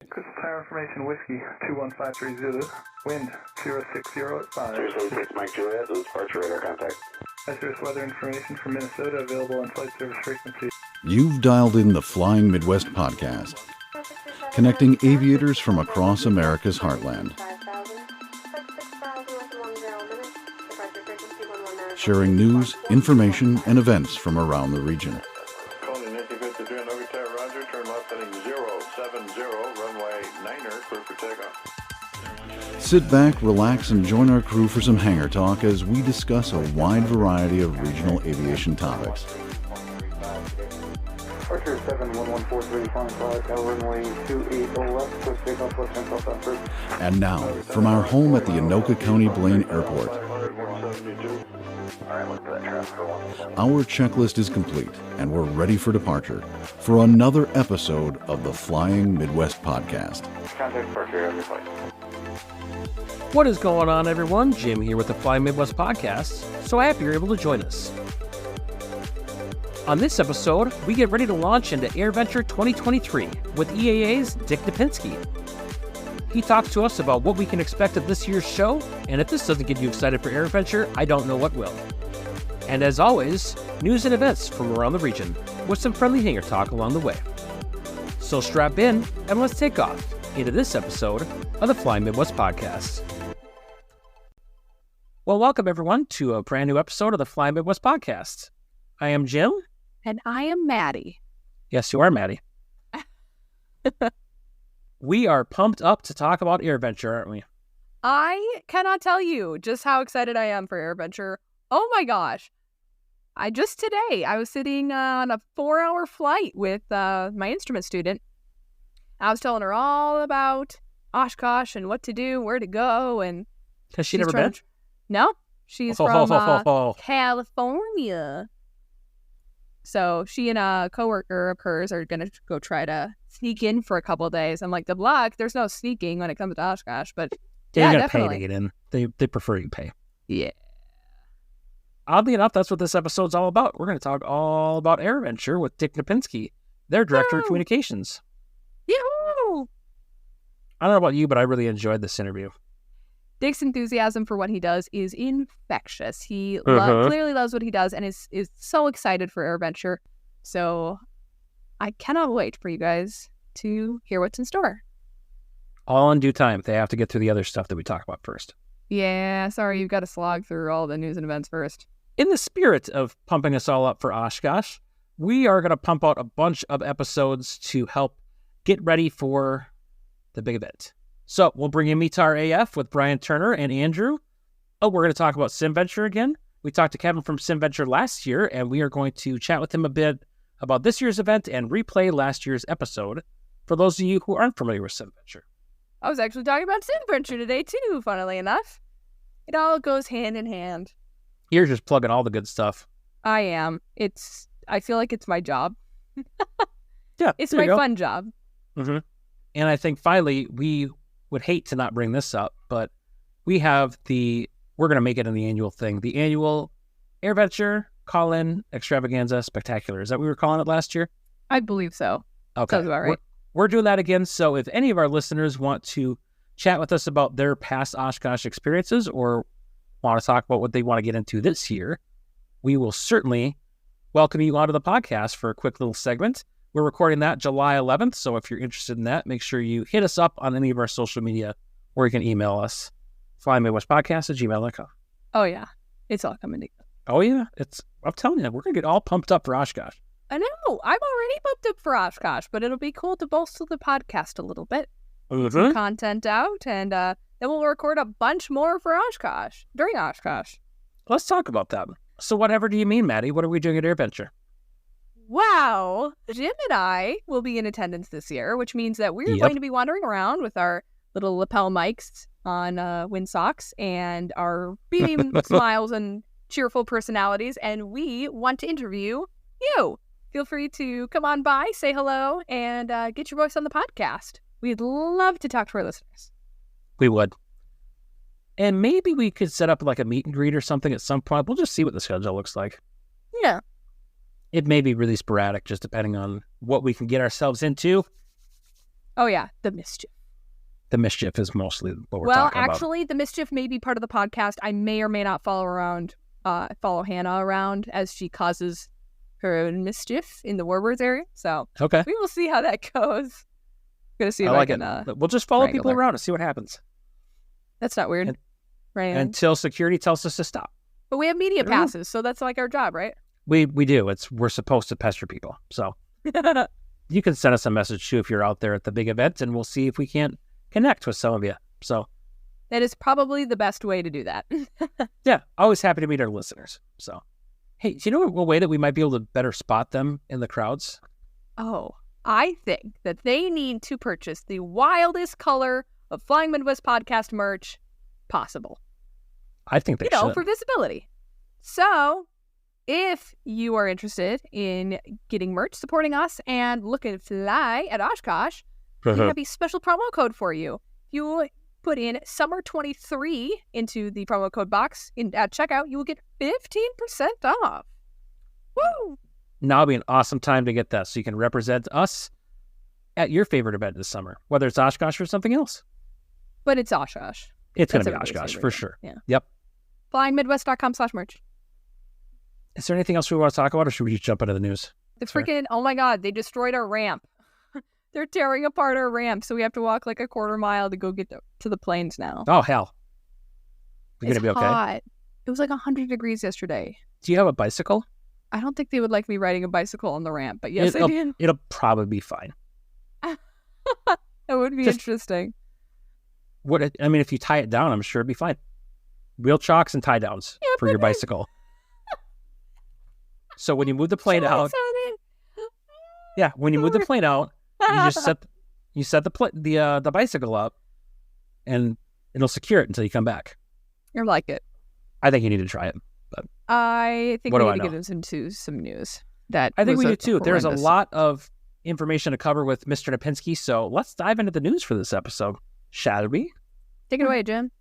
Crystal Tower Information Whiskey 21530 Zulu, wind 060 at 5. 076 Mike Juliet, this is departure radar contact. Hazardous weather information from Minnesota available on flight service frequency. You've dialed in the Flying Midwest podcast, connecting aviators from across America's heartland, sharing news, information, and events from around the region. Calling Nancy 53 on Overtower, roger, turn left heading 070, runway 9er, clear for takeoff. Sit back, relax, and join our crew for some hangar talk as we discuss a wide variety of regional aviation topics. Departure 71143, flying flag, runway 28 left, push takeoff, left hand south first. And now, from our home at the Anoka County Blaine Airport, our checklist is complete, and we're ready for departure for another episode of the Flying Midwest podcast. Contact departure, have your flight. What is going on, everyone? Jim here with the Flying Midwest podcast. So happy you're able to join us. On this episode, we get ready to launch into Airventure 2023 with EAA's Dick Knapinski. He talks to us about what we can expect of this year's show, and if this doesn't get you excited for Airventure, I don't know what will. And as always, news and events from around the region, with some friendly hangar talk along the way. So strap in, and let's take off into this episode of the Flying Midwest podcast. Well, welcome everyone to a brand new episode of the Flying Midwest podcast. I am Jim. And I am Maddie. Yes, you are Maddie. We are pumped up to talk about Airventure, aren't we? I cannot tell you just how excited I am for Airventure. Oh my gosh. I was sitting on a 4-hour flight with my instrument student. I was telling her all about Oshkosh and what to do, where to go, and Has she never been? No, she's from California. So she and a coworker of hers are going to go try to sneak in for a couple of days. I'm like, good luck. There's no sneaking when it comes to Oshkosh, but yeah, you're gonna definitely. pay to get in. They prefer you pay. Yeah. Oddly enough, that's what this episode's all about. We're going to talk all about Airventure with Dick Knapinski, their director of communications. Yoo-hoo! I don't know about you, but I really enjoyed this interview. Dick's enthusiasm for what he does is infectious. He clearly loves what he does and is so excited for Airventure. So I cannot wait for you guys to hear what's in store. All in due time. They have to get through the other stuff that we talk about first. Yeah, sorry, you've got to slog through all the news and events first. In the spirit of pumping us all up for Oshkosh, we are going to pump out a bunch of episodes to help get ready for the big event. So we'll bring in Mitar AF with Brian Turner and Andrew. Oh, we're going to talk about SimVenture again. We talked to Kevin from SimVenture last year, and we are going to chat with him a bit about this year's event and replay last year's episode for those of you who aren't familiar with SimVenture. I was actually talking about SimVenture today too, funnily enough. It all goes hand in hand. You're just plugging all the good stuff. I am. I feel like it's my job. Yeah, It's my fun job. Mm-hmm. And I think finally, we would hate to not bring this up, but we're going to make it an annual thing. The annual Airventure Call-In Extravaganza Spectacular. Is that what we were calling it last year? I believe so. Okay. Sounds about right. We're doing that again. So if any of our listeners want to chat with us about their past Oshkosh experiences or want to talk about what they want to get into this year, we will certainly welcome you onto the podcast for a quick little segment. We're recording that July 11th, so if you're interested in that, make sure you hit us up on any of our social media, or you can email us, flyingmidwestpodcast@gmail.com. Oh, yeah. It's all coming together. Oh, yeah. I'm telling you, we're going to get all pumped up for Oshkosh. I know. I'm already pumped up for Oshkosh, but it'll be cool to bolster the podcast a little bit. Some content out, and then we'll record a bunch more for Oshkosh, during Oshkosh. Let's talk about that. So whatever do you mean, Maddie? What are we doing at Airventure? Wow. Jim and I will be in attendance this year, which means that we're going to be wandering around with our little lapel mics on windsocks and our beaming smiles and cheerful personalities, and we want to interview you. Feel free to come on by, say hello, and get your voice on the podcast. We'd love to talk to our listeners. We would. And maybe we could set up like a meet and greet or something at some point. We'll just see what the schedule looks like. Yeah. It may be really sporadic, just depending on what we can get ourselves into. Oh, yeah. The mischief. The mischief is mostly what we're talking about. Well, actually, the mischief may be part of the podcast. I may or may not follow Hannah around as she causes her own mischief in the Warwords area. So okay, we will see how that goes. Gonna see if I like can, it. We'll just follow people around and see what happens. That's not weird, right? Until security tells us to stop. But we have media passes, so that's like our job, right? We do. We're supposed to pester people. So you can send us a message too if you're out there at the big event, and we'll see if we can't connect with some of you. So that is probably the best way to do that. Yeah, always happy to meet our listeners. So, hey, do you know a way that we might be able to better spot them in the crowds? Oh, I think that they need to purchase the wildest color of Flying Midwest Podcast merch possible. I think they should. For visibility. So, if you are interested in getting merch, supporting us, and looking fly at Oshkosh, we have a special promo code for you. If you put in summer23 into the promo code box at checkout, you will get 15% off. Woo! Now would be an awesome time to get that so you can represent us at your favorite event this summer, whether it's Oshkosh or something else. But it's Oshkosh. It's going to be Oshkosh for sure. Yeah. Yep. flyingmidwest.com/merch. Is there anything else we want to talk about, or should we just jump into the news? Oh my God, they destroyed our ramp. They're tearing apart our ramp, so we have to walk like a quarter mile to go get to the planes now. Oh, hell. You're going to be okay? Hot. It was like 100 degrees yesterday. Do you have a bicycle? I don't think they would like me riding a bicycle on the ramp, but yes, I did. It'll probably be fine. That would be interesting. If you tie it down, I'm sure it'd be fine. Wheel chocks and tie downs for your bicycle. So when you move the plane out, when you move the plane out, you set the bicycle up, and it'll secure it until you come back. You're like it. I think you need to try it. But I think we need to get into some news. I think we do too. There's a lot of information to cover with Mr. Knapinski, so let's dive into the news for this episode, shall we? Take it away, Jim.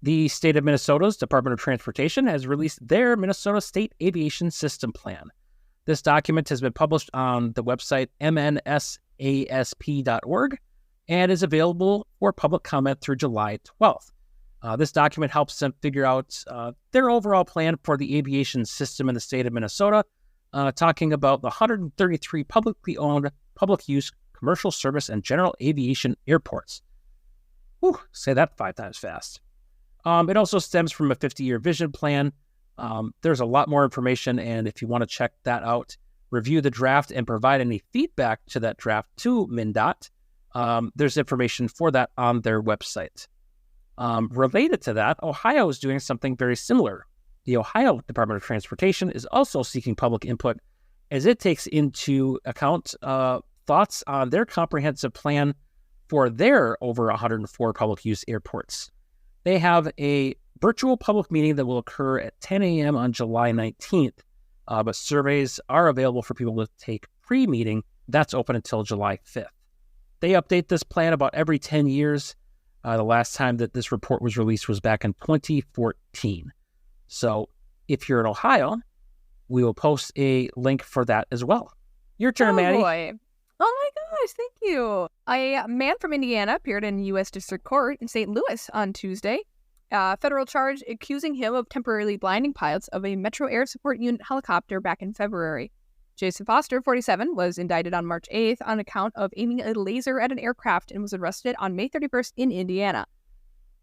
The state of Minnesota's Department of Transportation has released their Minnesota State Aviation System Plan. This document has been published on the website mnsasp.org and is available for public comment through July 12th. This document helps them figure out their overall plan for the aviation system in the state of Minnesota, talking about the 133 publicly owned, public-use, commercial service, and general aviation airports. Whew, say that 5 times fast. It also stems from a 50-year vision plan. There's a lot more information, and if you want to check that out, review the draft and provide any feedback to that draft to MnDOT, there's information for that on their website. Related to that, Ohio is doing something very similar. The Ohio Department of Transportation is also seeking public input as it takes into account thoughts on their comprehensive plan for their over 104 public-use airports. They have a virtual public meeting that will occur at 10 a.m. on July 19th, but surveys are available for people to take pre-meeting. That's open until July 5th. They update this plan about every 10 years. The last time that this report was released was back in 2014. So if you're in Ohio, we will post a link for that as well. Your turn, Maddie. Boy. Oh my gosh, thank you. A man from Indiana appeared in U.S. District Court in St. Louis on Tuesday. Federal charge accusing him of temporarily blinding pilots of a Metro Air Support Unit helicopter back in February. Jason Foster, 47, was indicted on March 8th on account of aiming a laser at an aircraft and was arrested on May 31st in Indiana.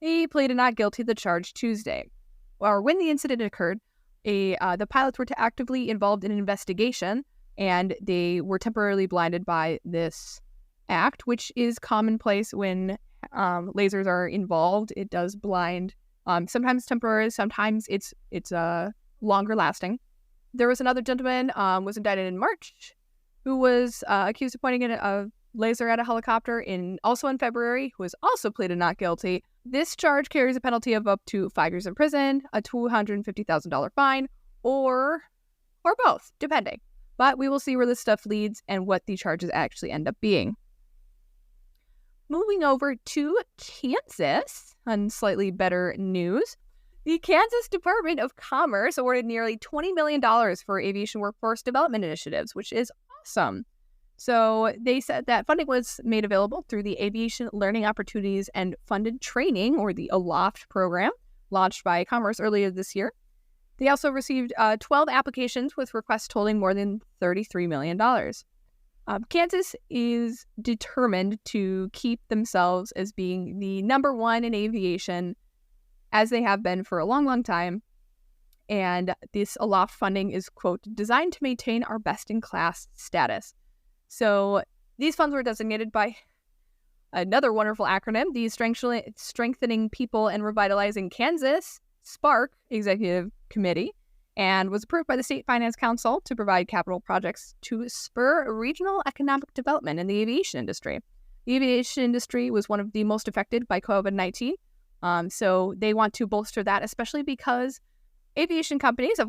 He pleaded not guilty to the charge Tuesday. When the incident occurred, the pilots were actively involved in an investigation, and they were temporarily blinded by this act, which is commonplace when lasers are involved. It does blind, sometimes temporary, sometimes it's longer lasting. There was another gentleman was indicted in March who was accused of pointing a laser at a helicopter also in February, who was also pleaded not guilty. This charge carries a penalty of up to 5 years in prison, a $250,000 fine, or both, depending. But we will see where this stuff leads and what the charges actually end up being. Moving over to Kansas, on slightly better news. The Kansas Department of Commerce awarded nearly $20 million for aviation workforce development initiatives, which is awesome. So they said that funding was made available through the Aviation Learning Opportunities and Funded Training, or the ALOFT program, launched by Commerce earlier this year. They also received 12 applications with requests totaling more than $33 million. Kansas is determined to keep themselves as being the number one in aviation, as they have been for a long, long time. And this ALOFT funding is, quote, designed to maintain our best-in-class status. So these funds were designated by another wonderful acronym, the Strengthening People and Revitalizing Kansas, SPARK Executive Committee, and was approved by the State Finance Council to provide capital projects to spur regional economic development in the aviation industry. The aviation industry was one of the most affected by COVID-19, so they want to bolster that, especially because aviation companies,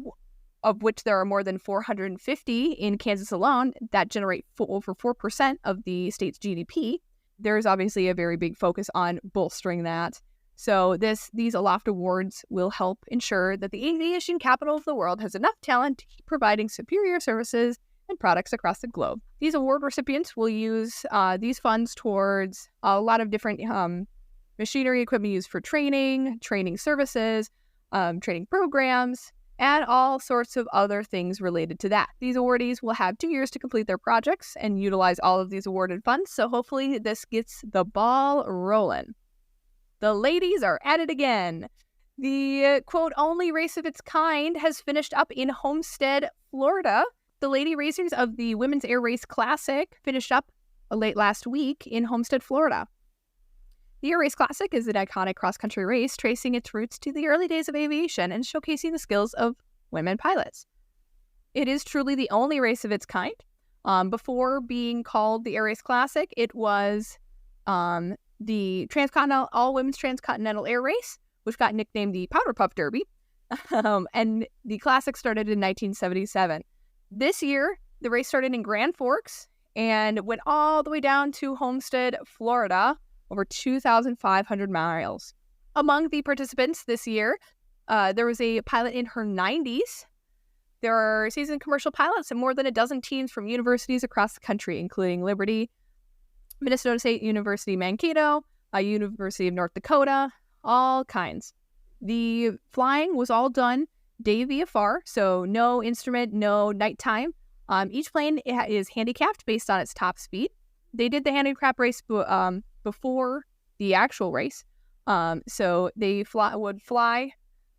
of which there are more than 450 in Kansas alone, that generate over 4% of the state's GDP. There's obviously a very big focus on bolstering that. So these ALOFT awards will help ensure that the aviation capital of the world has enough talent to keep providing superior services and products across the globe. These award recipients will use these funds towards a lot of different machinery equipment used for training services, training programs, and all sorts of other things related to that. These awardees will have 2 years to complete their projects and utilize all of these awarded funds, so hopefully this gets the ball rolling. The ladies are at it again. The, quote, only race of its kind has finished up in Homestead, Florida. The lady racers of the Women's Air Race Classic finished up late last week in Homestead, Florida. The Air Race Classic is an iconic cross-country race tracing its roots to the early days of aviation and showcasing the skills of women pilots. It is truly the only race of its kind. Before being called the Air Race Classic, it was the all-women's transcontinental air race, which got nicknamed the Powder Puff Derby, and the Classic started in 1977. This year, the race started in Grand Forks and went all the way down to Homestead, Florida, over 2,500 miles. Among the participants this year, there was a pilot in her 90s. There are seasoned commercial pilots and more than a dozen teams from universities across the country, including Liberty, Minnesota State University Mankato, University of North Dakota, all kinds. The flying was all done day VFR, so no instrument, no nighttime. Each plane is handicapped based on its top speed. They did the handicap race before the actual race. So they would fly,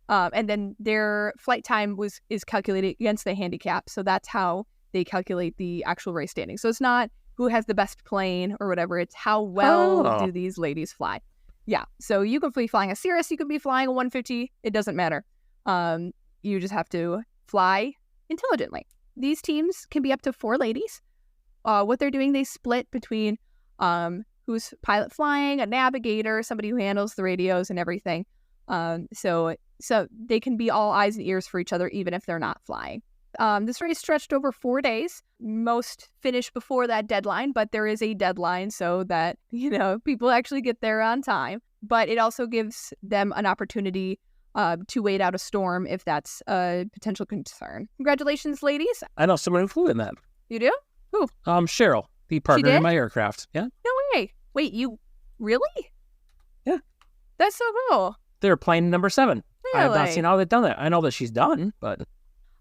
and then their flight time is calculated against the handicap. So that's how they calculate the actual race standing. So it's not who has the best plane or whatever. It's how well do these ladies fly. Yeah. So you can be flying a Cirrus, you could be flying a 150. It doesn't matter. You just have to fly intelligently. These teams can be up to 4 ladies. What they're doing, they split between who's pilot flying, a navigator, somebody who handles the radios and everything. So they can be all eyes and ears for each other, even if they're not flying. This race stretched over 4 days. Most finish before that deadline, but there is a deadline so that, people actually get there on time. But it also gives them an opportunity to wait out a storm if that's a potential concern. Congratulations, ladies. I know someone who flew in that. You do? Who? Cheryl, the partner in my aircraft. Yeah. No way. Wait, you really? Yeah. That's so cool. They're plane number 7. Really? I have not seen how they've done that. I know that she's done, but...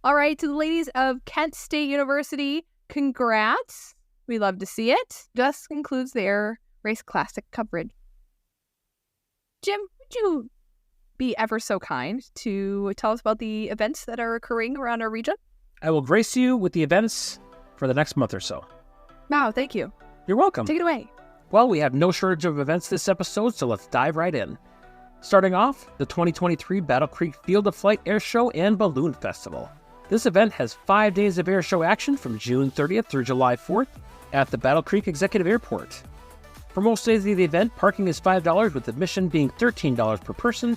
All right, to the ladies of Kent State University, congrats. We love to see it. Just concludes their Race Classic coverage. Jim, would you be ever so kind to tell us about the events that are occurring around our region? I will grace you with the events for the next month or so. Wow, thank you. You're welcome. Take it away. Well, we have no shortage of events this episode, so let's dive right in. Starting off, the 2023 Battle Creek Field of Flight Air Show and Balloon Festival. This event has 5 days of air show action from June 30th through July 4th at the Battle Creek Executive Airport. For most days of the event, parking is $5 with admission being $13 per person.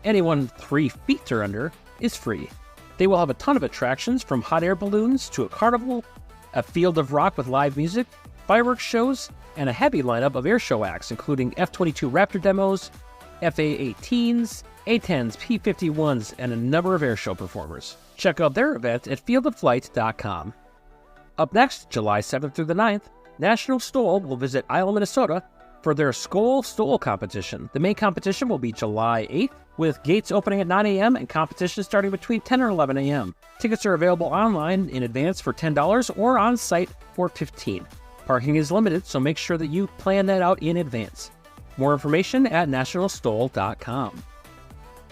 Anyone 3 feet or under is free. They will have a ton of attractions from hot air balloons to a carnival, a field of rock with live music, fireworks shows, and a heavy lineup of air show acts including F-22 Raptor demos, FA-18s, A-10s, P-51s, and a number of airshow performers. Check out their event at fieldofflight.com. Up next, July 7th through the 9th, National Stoll will visit Isle, Minnesota for their Skoll Stoll competition. The main competition will be July 8th, with gates opening at 9 a.m. and competition starting between 10 or 11 a.m. Tickets are available online in advance for $10 or on site for $15. Parking is limited, so make sure that you plan that out in advance. More information at nationalstoll.com.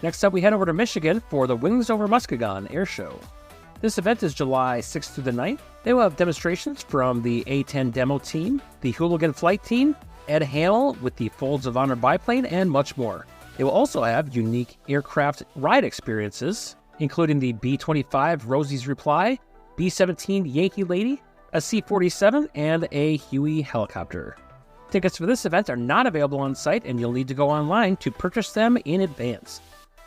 Next up, we head over to Michigan for the Wings Over Muskegon Air Show. This event is July 6th through the 9th. They will have demonstrations from the A-10 demo team, the Hooligan flight team, Ed Hamill with the Folds of Honor biplane, and much more. They will also have unique aircraft ride experiences, including the B-25 Rosie's Reply, B-17 Yankee Lady, a C-47, and a Huey helicopter. Tickets for this event are not available on site, and you'll need to go online to purchase them in advance.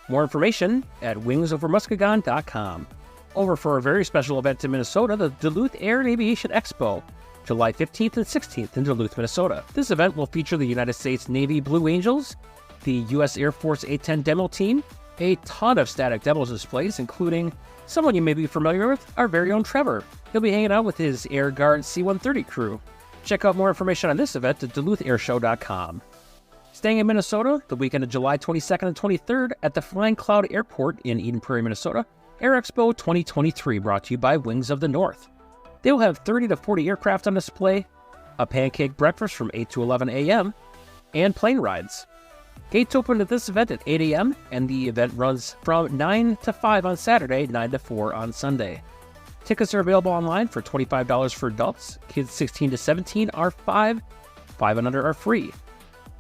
More information at wingsovermuskegon.com. Over for a very special event in Minnesota, the Duluth Air and Aviation Expo, July 15th and 16th in Duluth, Minnesota. This event will feature the United States Navy Blue Angels, the U.S. Air Force A-10 demo team, a ton of static demo displays, including someone you may be familiar with, our very own Trevor. He'll be hanging out with his Air Guard C-130 crew. Check out more information on this event at DuluthAirshow.com. Staying in Minnesota, the weekend of July 22nd and 23rd at the Flying Cloud Airport in Eden Prairie, Minnesota, Air Expo 2023 brought to you by Wings of the North. They will have 30 to 40 aircraft on display, a pancake breakfast from 8 to 11 a.m., and plane rides. Gates open at this event at 8 a.m., and the event runs from 9 to 5 on Saturday, 9 to 4 on Sunday. Tickets are available online for $25 for adults. Kids 16 to 17 are $5 and under are free.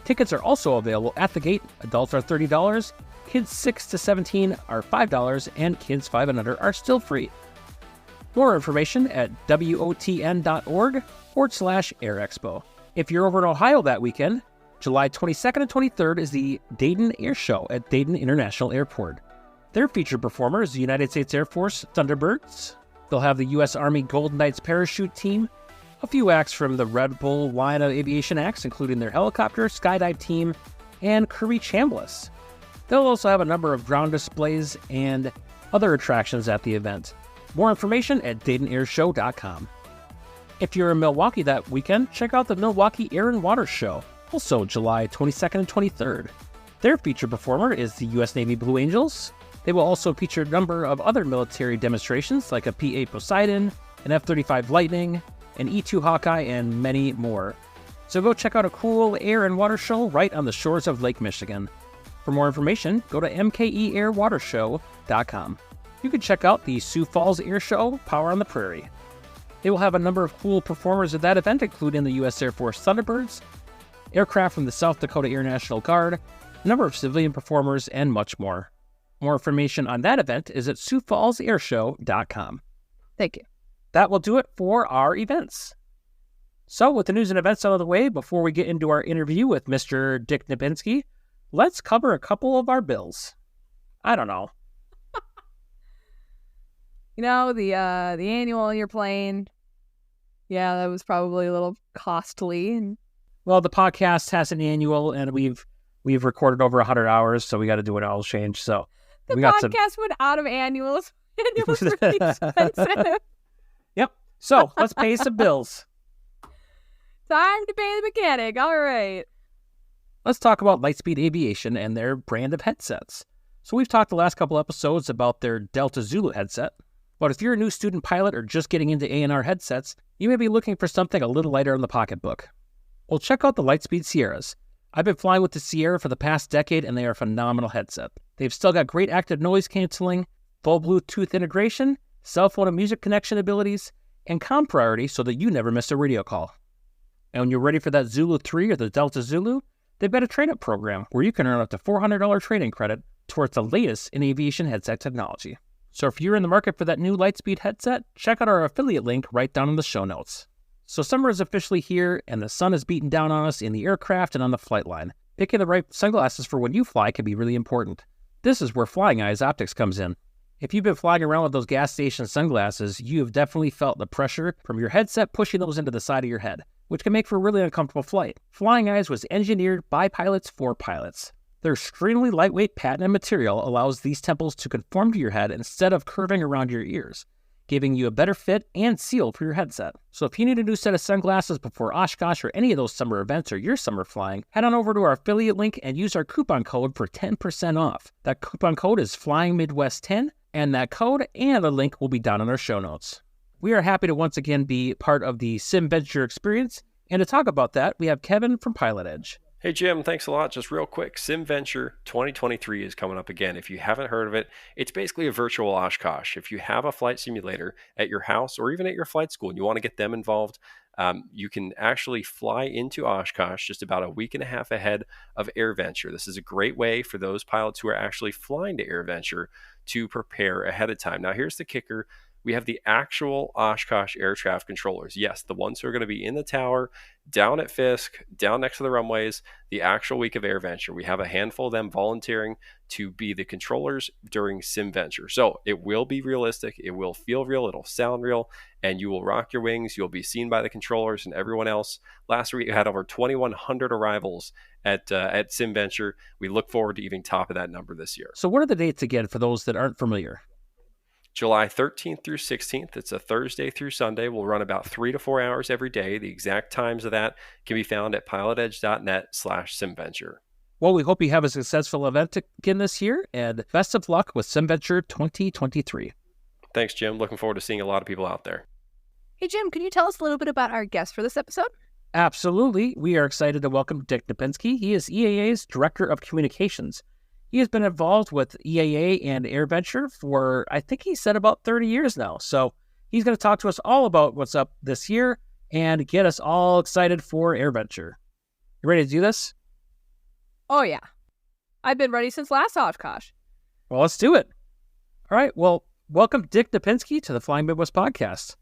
Tickets are also available at the gate. Adults are $30, kids 6 to 17 are $5, and kids 5 and under are still free. More information at wotn.org/airexpo. If you're over in Ohio that weekend, July 22nd and 23rd is the Dayton Air Show at Dayton International Airport. Their featured performer is the United States Air Force Thunderbirds. They'll have the U.S. Army Golden Knights parachute team, a few acts from the Red Bull line of aviation acts, including their helicopter, skydive team, and Kirby Chambliss. They'll also have a number of ground displays and other attractions at the event. More information at DaytonAirShow.com. If you're in Milwaukee that weekend, check out the Milwaukee Air and Water Show, also July 22nd and 23rd. Their featured performer is the U.S. Navy Blue Angels. They will also feature a number of other military demonstrations like a P-8 Poseidon, an F-35 Lightning, an E-2 Hawkeye, and many more. So go check out a cool air and water show right on the shores of Lake Michigan. For more information, go to mkeairwatershow.com. You can check out the Sioux Falls Air Show, Power on the Prairie. They will have a number of cool performers at that event, including the U.S. Air Force Thunderbirds, aircraft from the South Dakota Air National Guard, a number of civilian performers, and much more. More information on that event is at SiouxFallsAirshow.com. Thank you. That will do it for our events. So, with the news and events out of the way, before we get into our interview with Mr. Dick Knapinski, let's cover a couple of our bills. I don't know. You know, the annual you're playing, yeah, that was probably a little costly. And well, the podcast has an annual, and we've recorded over 100 hours, so we got to do an oil change. So the podcast went out of annuals. Annuals were really expensive. Yep. So let's pay some bills. Time to pay the mechanic. All right. Let's talk about Lightspeed Aviation and their brand of headsets. So we've talked the last couple episodes about their Delta Zulu headset. But if you're a new student pilot or just getting into A&R headsets, you may be looking for something a little lighter in the pocketbook. Well, check out the Lightspeed Sierras. I've been flying with the Sierra for the past decade, and they are a phenomenal headset. They've still got great active noise canceling, full Bluetooth integration, cell phone and music connection abilities, and comm priority so that you never miss a radio call. And when you're ready for that Zulu 3 or the Delta Zulu, they've got a trade-up program where you can earn up to $400 trade-in credit towards the latest in aviation headset technology. So if you're in the market for that new Lightspeed headset, check out our affiliate link right down in the show notes. So summer is officially here, and the sun is beating down on us in the aircraft and on the flight line. Picking the right sunglasses for when you fly can be really important. This is where Flying Eyes Optics comes in. If you've been flying around with those gas station sunglasses, you have definitely felt the pressure from your headset pushing those into the side of your head, which can make for a really uncomfortable flight. Flying Eyes was engineered by pilots for pilots. Their extremely lightweight patented material allows these temples to conform to your head instead of curving around your ears. giving you a better fit and seal for your headset. So if you need a new set of sunglasses before Oshkosh or any of those summer events or your summer flying, head on over to our affiliate link and use our coupon code for 10% off. That coupon code is flyingmidwest10, and that code and the link will be down in our show notes. We are happy to once again be part of the SimVenture experience, and to talk about that, we have Kevin from Pilot Edge. Hey Jim, thanks a lot. Just real quick, SimVenture 2023 is coming up again. If you haven't heard of it, it's basically a virtual Oshkosh. If you have a flight simulator at your house or even at your flight school and you want to get them involved, you can actually fly into Oshkosh just about a week and a half ahead of Airventure. This is a great way for those pilots who are actually flying to Airventure to prepare ahead of time. Now here's the kicker. We have the actual Oshkosh air traffic controllers. Yes, the ones who are going to be in the tower, down at Fisk, down next to the runways, the actual week of Airventure. We have a handful of them volunteering to be the controllers during SimVenture. So it will be realistic. It will feel real. It'll sound real. And you will rock your wings. You'll be seen by the controllers and everyone else. Last week, we had over 2,100 arrivals at SimVenture. We look forward to even top of that number this year. So what are the dates again for those that aren't familiar? July 13th through 16th. It's a Thursday through Sunday. We'll run about 3 to 4 hours every day. The exact times of that can be found at pilotedge.net/SimVenture. Well, we hope you have a successful event again this year, and best of luck with SimVenture 2023. Thanks, Jim. Looking forward to seeing a lot of people out there. Hey, Jim, can you tell us a little bit about our guest for this episode? Absolutely. We are excited to welcome Dick Knapinski. He is EAA's Director of Communications. He has been involved with EAA and Airventure for, I think he said, about 30 years now. So he's going to talk to us all about what's up this year and get us all excited for Airventure. You ready to do this? Oh, yeah. I've been ready since last Oshkosh. Well, let's do it. All right. Well, welcome Dick Knapinski to the Flying Midwest podcast.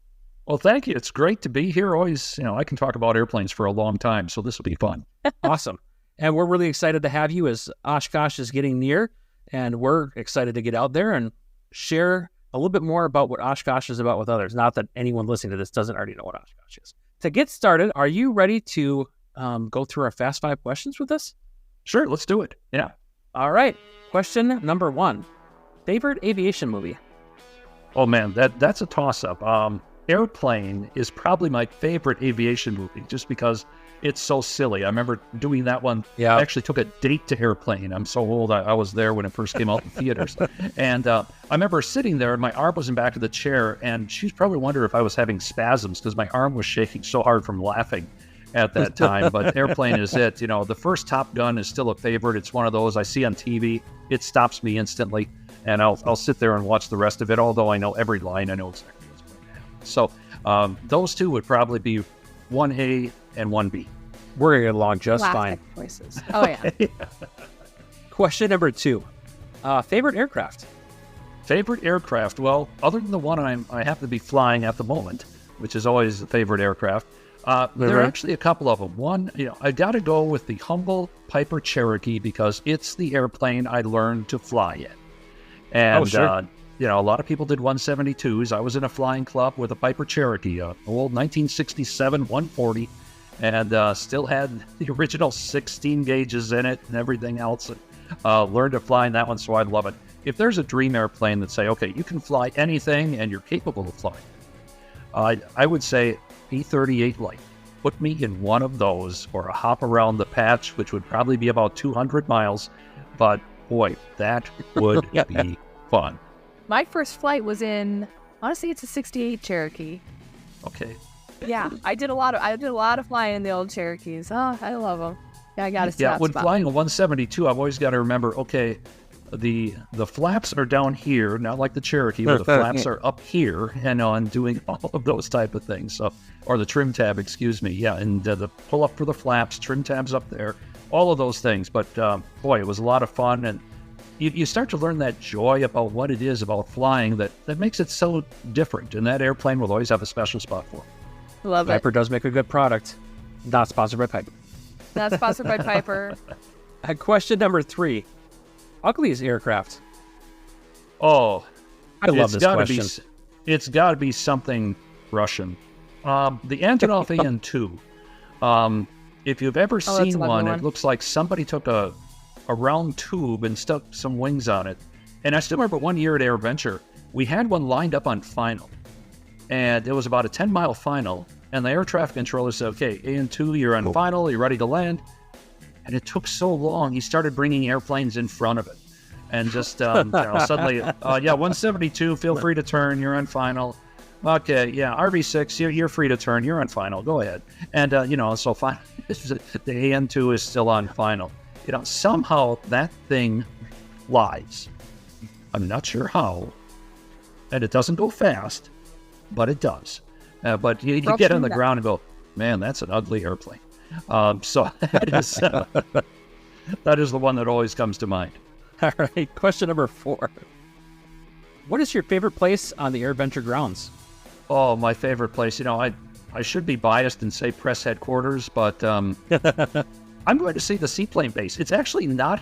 Well, thank you. It's great to be here. Always, I can talk about airplanes for a long time, so this will be fun. Awesome. And we're really excited to have you as Oshkosh is getting near, and we're excited to get out there and share a little bit more about what Oshkosh is about with others. Not that anyone listening to this doesn't already know what Oshkosh is. To get started, are you ready to go through our Fast 5 questions with us? Sure, let's do it. Yeah. All right. Question number 1. Favorite aviation movie? Oh, man, that's a toss-up. Airplane is probably my favorite aviation movie just because it's so silly. I remember doing that one. Yeah. I actually took a date to Airplane. I'm so old. I was there when it first came out in theaters. And I remember sitting there and my arm was in back of the chair, and she's probably wondering if I was having spasms because my arm was shaking so hard from laughing at that time. But Airplane is it. The first Top Gun is still a favorite. It's one of those I see on TV. It stops me instantly, and I'll sit there and watch the rest of it, although I know every line. I know exactly what's going to happen. So those two would probably be 1A and 1B. We're going to get along just Classic fine. Choices. Oh, yeah. Question number 2. Favorite aircraft? Favorite aircraft? Well, other than the one I happen to be flying at the moment, which is always a favorite aircraft, there are actually a couple of them. One, I got to go with the humble Piper Cherokee because it's the airplane I learned to fly in. And, a lot of people did 172s. I was in a flying club with a Piper Cherokee, an old 1967 140, and still had the original 16 gauges in it and everything else. Learned to fly in that one, so I love it. If there's a dream airplane that say, okay, you can fly anything and you're capable of flying, I would say P-38 Light. Put me in one of those or a hop around the patch, which would probably be about 200 miles. But boy, that would be fun. My first flight was in, honestly, it's a 68 Cherokee. Okay. Yeah, I did a lot of flying in the old Cherokees. Oh, I love them. Yeah, I got to see that when spot. Flying a 172, I've always got to remember, okay, the flaps are down here, not like the Cherokee, where the flaps are up here, and on doing all of those type of things. So, or the trim tab, excuse me. Yeah, and the pull up for the flaps, trim tabs up there, all of those things. But boy, it was a lot of fun, and you start to learn that joy about what it is about flying that makes it so different. And that airplane will always have a special spot for it. Love it. Piper does make a good product. Not sponsored by Piper. Not sponsored by Piper. Question number 3. Ugliest aircraft? Oh, I love this question. It's got to be something Russian. The Antonov AN-2. If you've ever seen one, it looks like somebody took a round tube and stuck some wings on it. And I still remember one year at Airventure, we had one lined up on final. and it was about a 10-mile final, and the air traffic controller said, okay, AN2, you're on final, you're ready to land. And it took so long, he started bringing airplanes in front of it. And just suddenly, 172, feel free to turn, you're on final. Okay, yeah, RV6, you're free to turn, you're on final, go ahead. And, so final, the AN2 is still on final. Somehow that thing flies. I'm not sure how. And it doesn't go fast, but it does. But you get on the ground and go, man, that's an ugly airplane. So that is the one that always comes to mind. All right, question number 4. What is your favorite place on the Airventure grounds? Oh, my favorite place. I should be biased and say press headquarters, but I'm going to say the seaplane base. It's actually not,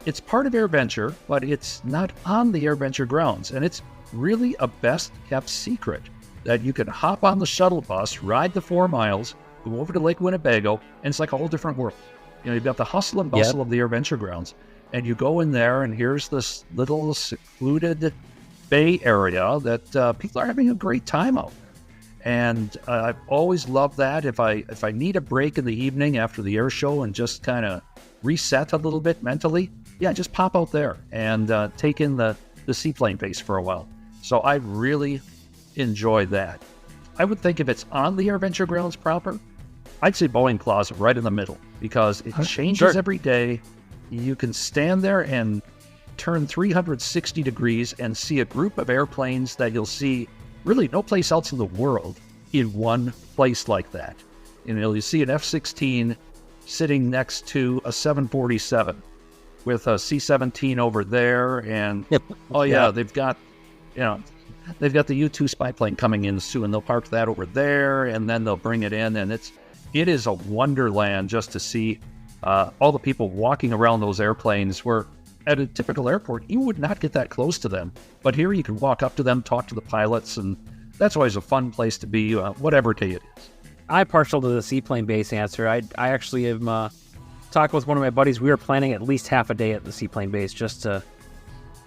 it's part of Airventure, but it's not on the Airventure grounds. And it's really a best-kept secret that you can hop on the shuttle bus, ride the 4 miles, go over to Lake Winnebago, and it's like a whole different world. You've got the hustle and bustle of the Airventure grounds. And you go in there, and here's this little secluded bay area that people are having a great time out there. And I've always loved that. If I need a break in the evening after the air show and just kind of reset a little bit mentally, just pop out there and take in the seaplane base for a while. So I really enjoy that. I would think if it's on the Airventure grounds proper, I'd say Boeing Plaza right in the middle, because it changes every day. You can stand there and turn 360 degrees and see a group of airplanes that you'll see really no place else in the world in one place like that. You see an F-16 sitting next to a 747 with a C-17 over there, and they've got the U-2 spy plane coming in soon, and they'll park that over there, and then they'll bring it in, and it is a wonderland just to see all the people walking around those airplanes, where at a typical airport, you would not get that close to them. But here you can walk up to them, talk to the pilots, and that's always a fun place to be, whatever day it is. I'm partial to the seaplane base answer. I actually am talking with one of my buddies. We were planning at least half a day at the seaplane base just to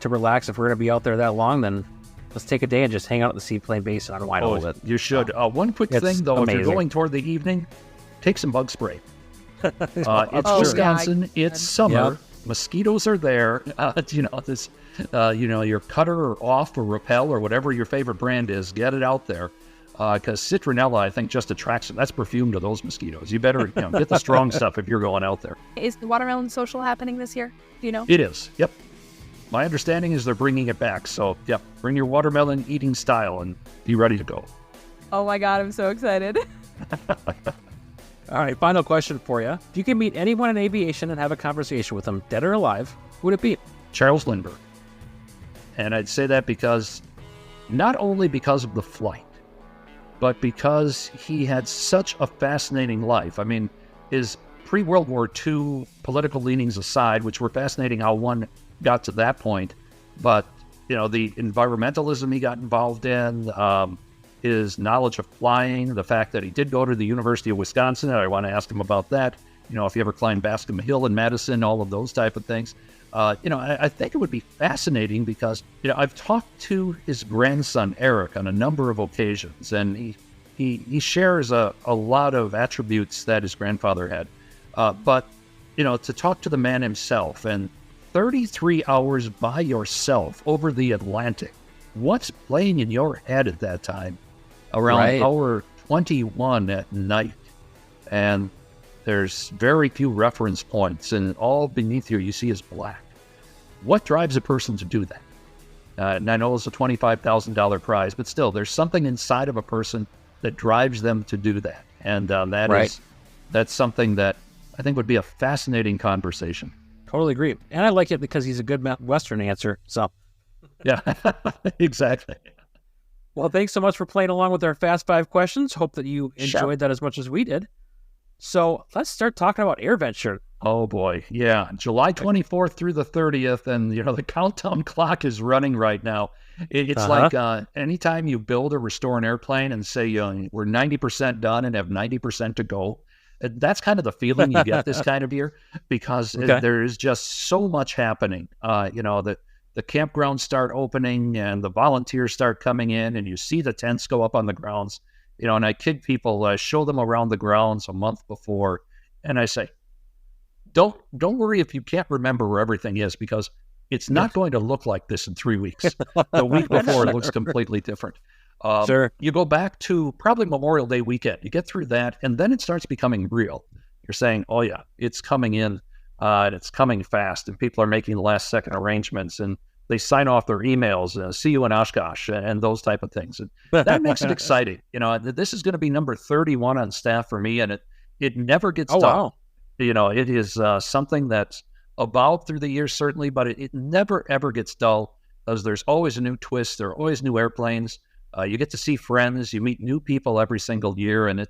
relax. If we're going to be out there that long, then let's take a day and just hang out at the seaplane base and unwind a little bit. You should. One quick thing, though, amazing. If you're going toward the evening, take some bug spray. It's Wisconsin. It's summer. Yep. Mosquitoes are there. Your cutter or off or repel or whatever your favorite brand is, get it out there. Because citronella, I think, just attracts them. That's perfume to those mosquitoes. You better get the strong stuff if you're going out there. Is the Watermelon Social happening this year? Do you know? It is. Yep. My understanding is they're bringing it back. So, bring your watermelon eating style and be ready to go. Oh my God, I'm so excited. All right, final question for you. If you could meet anyone in aviation and have a conversation with them, dead or alive, who would it be? Charles Lindbergh. And I'd say that because, not only because of the flight, but because he had such a fascinating life. I mean, his pre-World War II political leanings aside, which were fascinating how one got to that point, but, the environmentalism he got involved in, his knowledge of flying, the fact that he did go to the University of Wisconsin, I want to ask him about that. If you ever climbed Bascom Hill in Madison, all of those type of things. I think it would be fascinating because, I've talked to his grandson, Eric, on a number of occasions, and he shares a lot of attributes that his grandfather had. But to talk to the man himself, and 33 hours by yourself over the Atlantic, what's playing in your head at that time? Around hour 21 at night, and there's very few reference points, and all beneath you see is black. What drives a person to do that? And I know it's a $25,000 prize, but still, there's something inside of a person that drives them to do that, and that's something that I think would be a fascinating conversation. Totally agree, and I like it because he's a good Western answer. So, yeah, exactly. Well, thanks so much for playing along with our Fast 5 questions. Hope that you enjoyed that as much as we did. So let's start talking about Airventure. Oh, boy. Yeah. July 24th through the 30th, and, the countdown clock is running right now. It's like anytime you build or restore an airplane and say we're 90% done and have 90% to go, that's kind of the feeling you get this kind of year, because there is just so much happening. The the campgrounds start opening and the volunteers start coming in, and you see the tents go up on the grounds, and I kid people, show them around the grounds a month before, and I say, don't worry if you can't remember where everything is, because it's not going to look like this in 3 weeks. The week before, it looks completely different. Sure. You go back to probably Memorial Day weekend. You get through that, and then it starts becoming real. You're saying, oh, yeah, it's coming in, and it's coming fast, and people are making last-second arrangements, and they sign off their emails, see you in Oshkosh, and those type of things. And that makes it exciting. This is going to be number 31 on staff for me, and it never gets dull. Wow. It is something that's evolved through the years, certainly, but it never, ever gets dull, because there's always a new twist. There are always new airplanes. You get to see friends. You meet new people every single year, and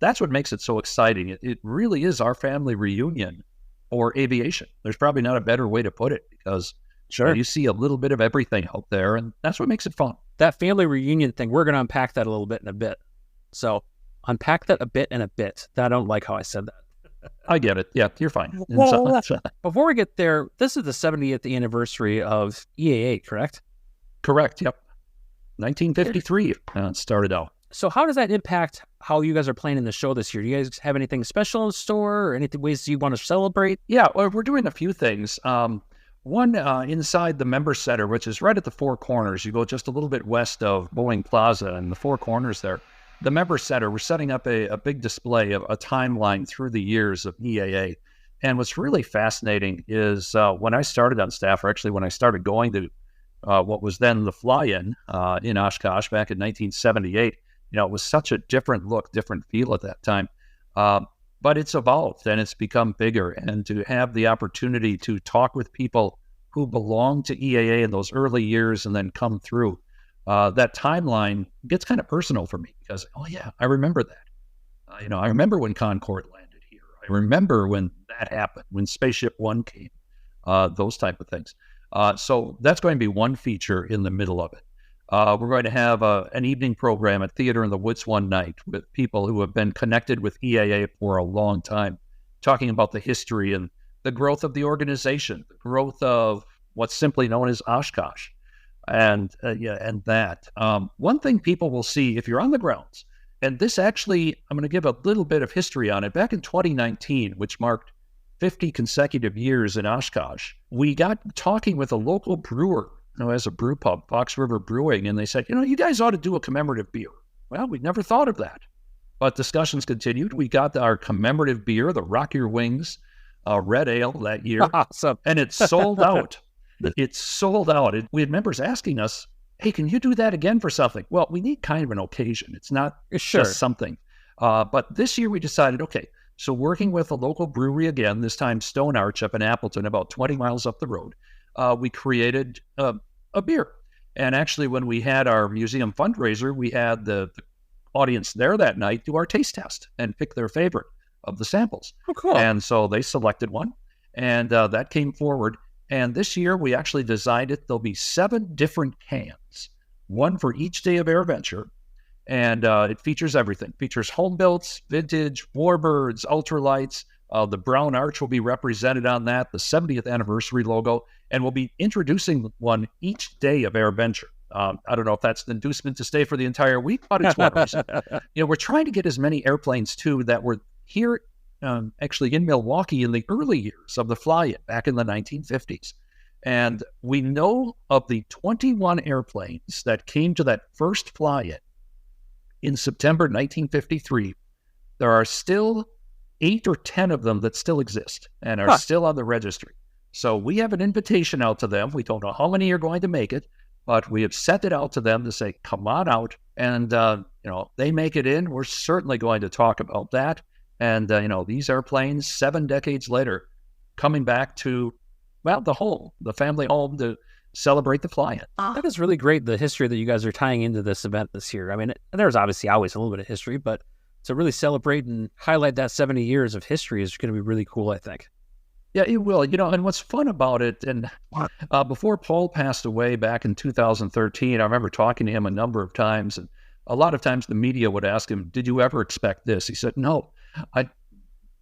that's what makes it so exciting. It really is our family reunion or aviation. There's probably not a better way to put it, because you see a little bit of everything out there, and that's what makes it fun. That family reunion thing, we're going to unpack that a little bit in a bit. So unpack that a bit in a bit. I don't like how I said that. I get it. Yeah, you're fine. Well, before we get there, this is the 70th anniversary of EAA, correct? Correct, yep. 1953 it started out. So how does that impact how you guys are planning the show this year? Do you guys have anything special in store, or any ways you want to celebrate? Yeah, well, we're doing a few things. One, inside the Member Center, which is right at the Four Corners. You go just a little bit west of Boeing Plaza and the Four Corners there. The Member Center, we're setting up a big display of a timeline through the years of EAA. And what's really fascinating is when I started on staff, or actually when I started going to what was then the fly-in in Oshkosh back in 1978, it was such a different look, different feel at that time. But it's evolved and it's become bigger. And to have the opportunity to talk with people who belonged to EAA in those early years and then come through, that timeline gets kind of personal for me, because, oh yeah, I remember that. I remember when Concorde landed here. I remember when that happened, when Spaceship One came, those type of things. So that's going to be one feature in the middle of it. We're going to have an evening program at Theater in the Woods one night with people who have been connected with EAA for a long time, talking about the history and the growth of the organization, the growth of what's simply known as Oshkosh. And that. One thing people will see if you're on the grounds, and this actually, I'm going to give a little bit of history on it. Back in 2019, which marked 50 consecutive years in Oshkosh, we got talking with a local brewer, as a brew pub, Fox River Brewing, and they said, you guys ought to do a commemorative beer. Well, we never thought of that. But discussions continued. We got our commemorative beer, the Rock Your Wings Red Ale that year, awesome. And it sold out. It's sold out. We had members asking us, hey, can you do that again for something? Well, we need kind of an occasion. It's not just something. But this year we decided, okay, so working with a local brewery again, this time Stone Arch up in Appleton, about 20 miles up the road, we created a beer. And actually, when we had our museum fundraiser, we had the audience there that night do our taste test and pick their favorite of the samples. Oh, cool. And so they selected one, and that came forward. And this year, we actually designed it. There'll be 7 different cans, one for each day of Airventure. And it features everything. It features home builds, vintage, warbirds, ultralights. The Brown Arch will be represented on that, the 70th anniversary logo. And we'll be introducing one each day of Airventure. I don't know if that's an inducement to stay for the entire week, but it's one reason. We're trying to get as many airplanes, too, that were here actually in Milwaukee in the early years of the fly-in back in the 1950s. And we know of the 21 airplanes that came to that first fly-in in September 1953, there are still 8 or 10 of them that still exist and are still on the registry. So we have an invitation out to them. We don't know how many are going to make it, but we have sent it out to them to say, come on out. And, they make it in. We're certainly going to talk about that. And, these airplanes, 7 decades later, coming back to, the home, the family home to celebrate the fly-in. That is really great, the history that you guys are tying into this event this year. I mean, there's obviously always a little bit of history, but to really celebrate and highlight that 70 years of history is going to be really cool, I think. Yeah, it will. And what's fun about it, and before Paul passed away back in 2013, I remember talking to him a number of times, and a lot of times the media would ask him, did you ever expect this? He said, no.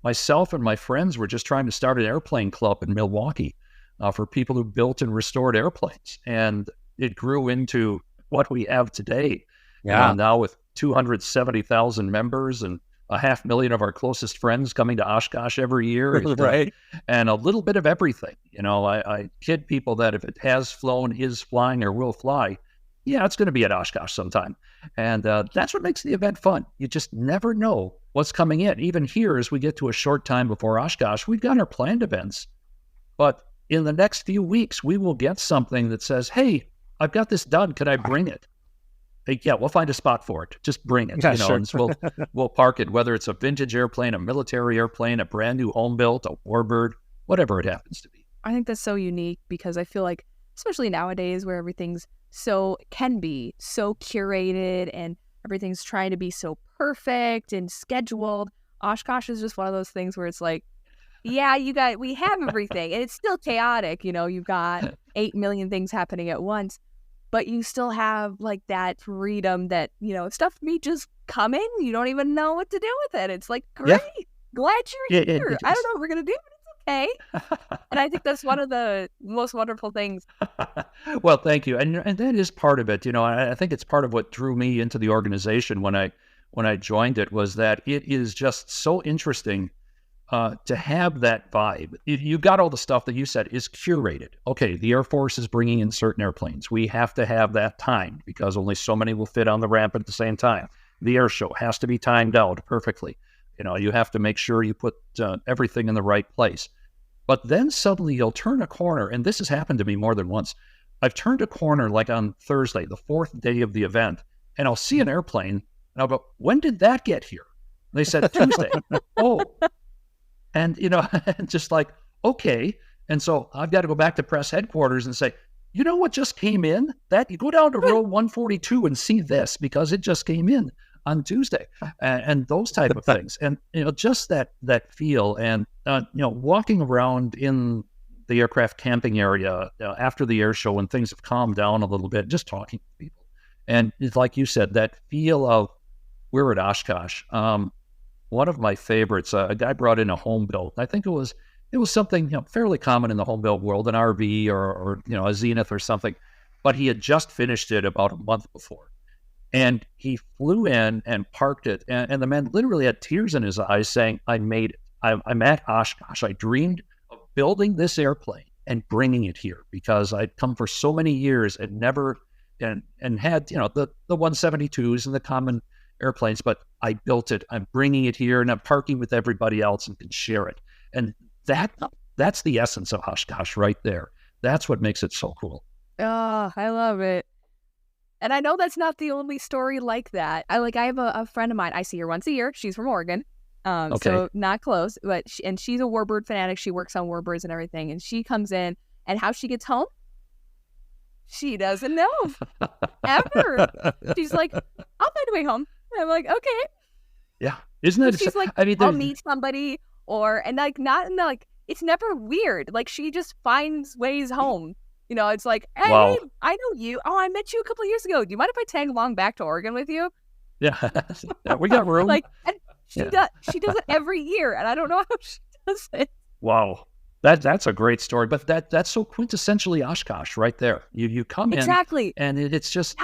Myself and my friends were just trying to start an airplane club in Milwaukee. for people who built and restored airplanes. And it grew into what we have today. Yeah. Now with 270,000 members and 500,000 of our closest friends coming to Oshkosh every year. Right. And a little bit of everything. I kid people that if it has flown, is flying, or will fly, yeah, it's going to be at Oshkosh sometime. And that's what makes the event fun. You just never know what's coming in. Even here, as we get to a short time before Oshkosh, we've got our planned events. But in the next few weeks, we will get something that says, hey, I've got this done. Could I bring it? Hey, yeah, we'll find a spot for it. Just bring it. Yeah, sure. And we'll park it, whether it's a vintage airplane, a military airplane, a brand new home built, a warbird, whatever it happens to be. I think that's so unique because I feel like, especially nowadays where everything's can be so curated and everything's trying to be so perfect and scheduled. Oshkosh is just one of those things where it's like, yeah, we have everything and it's still chaotic. You've got 8 million things happening at once. But you still have like that freedom that, stuff may just come in. You don't even know what to do with it. It's like, great, glad you're here. I don't know what we're going to do, but it's okay. And I think that's one of the most wonderful things. Well, thank you. And that is part of it. I think it's part of what drew me into the organization when I joined it, was that it is just so interesting to have that vibe. You've got all the stuff that you said is curated. Okay, the Air Force is bringing in certain airplanes. We have to have that timed because only so many will fit on the ramp at the same time. The air show has to be timed out perfectly. You have to make sure you put everything in the right place. But then suddenly you'll turn a corner, and this has happened to me more than once. I've turned a corner like on Thursday, the 4th day of the event, and I'll see an airplane, and I'll go, when did that get here? And they said, Tuesday. Oh. And, just like, okay. And so I've got to go back to press headquarters and say, you know what just came in? That you go down to row 142 and see this because it just came in on Tuesday, and those type of things. And, just that feel and, walking around in the aircraft camping area after the air show when things have calmed down a little bit, just talking to people. And it's like you said, that feel of we're at Oshkosh. One of my favorites, a guy brought in a home built. I think it was something fairly common in the home built world, an RV or a Zenith or something, but he had just finished it about a month before, and he flew in and parked it, and the man literally had tears in his eyes, saying, "I made it. I'm at Oshkosh. I dreamed of building this airplane and bringing it here because I'd come for so many years and never and had the 172s and the common airplanes, but I built it. I'm bringing it here, and I'm parking with everybody else and can share it." And that's the essence of Oshkosh right there. That's what makes it so cool. Oh, I love it. And I know that's not the only story like that. I have a friend of mine. I see her once a year. She's from Oregon, so not close. But she's a warbird fanatic. She works on warbirds and everything. And she comes in, and how she gets home, she doesn't know ever. She's like, "I'll find a way home." I'm like, okay. Yeah. Isn't it? She's like, I'll meet somebody it's never weird. Like, she just finds ways home. It's like, hey, wow. I know you. Oh, I met you a couple of years ago. Do you mind if I tag along back to Oregon with you? Yeah. We got room. And she does it every year. And I don't know how she does it. Wow. That's a great story. But that's so quintessentially Oshkosh right there. You come in. Exactly. And it's just,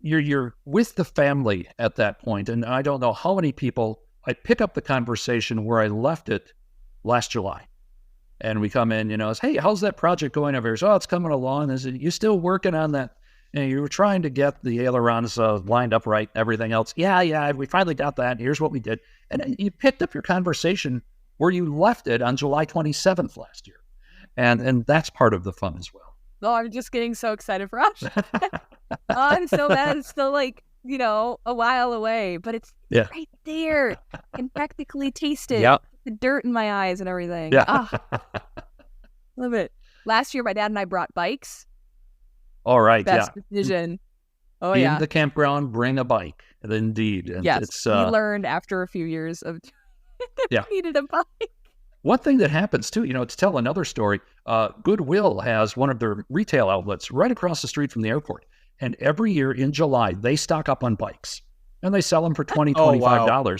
you're with the family at that point. And I don't know how many people, I pick up the conversation where I left it last July. And we come in, hey, how's that project going over here? So, it's coming along. Is it, you still working on that? You were trying to get the ailerons lined up right, everything else. Yeah, we finally got that. Here's what we did. And you picked up your conversation where you left it on July 27th last year. And that's part of the fun as well. Oh, I'm just getting so excited for us. I'm so mad. It's still a while away, but it's right there. I can practically taste it. Yep. The dirt in my eyes and everything. Yeah. Love it. Last year, my dad and I brought bikes. All right. Best decision. Oh, in the campground, bring a bike. Indeed. And yes. We learned after a few years of needed a bike. One thing that happens too, to tell another story, Goodwill has one of their retail outlets right across the street from the airport. And every year in July, they stock up on bikes. And they sell them for $20, $25. Wow.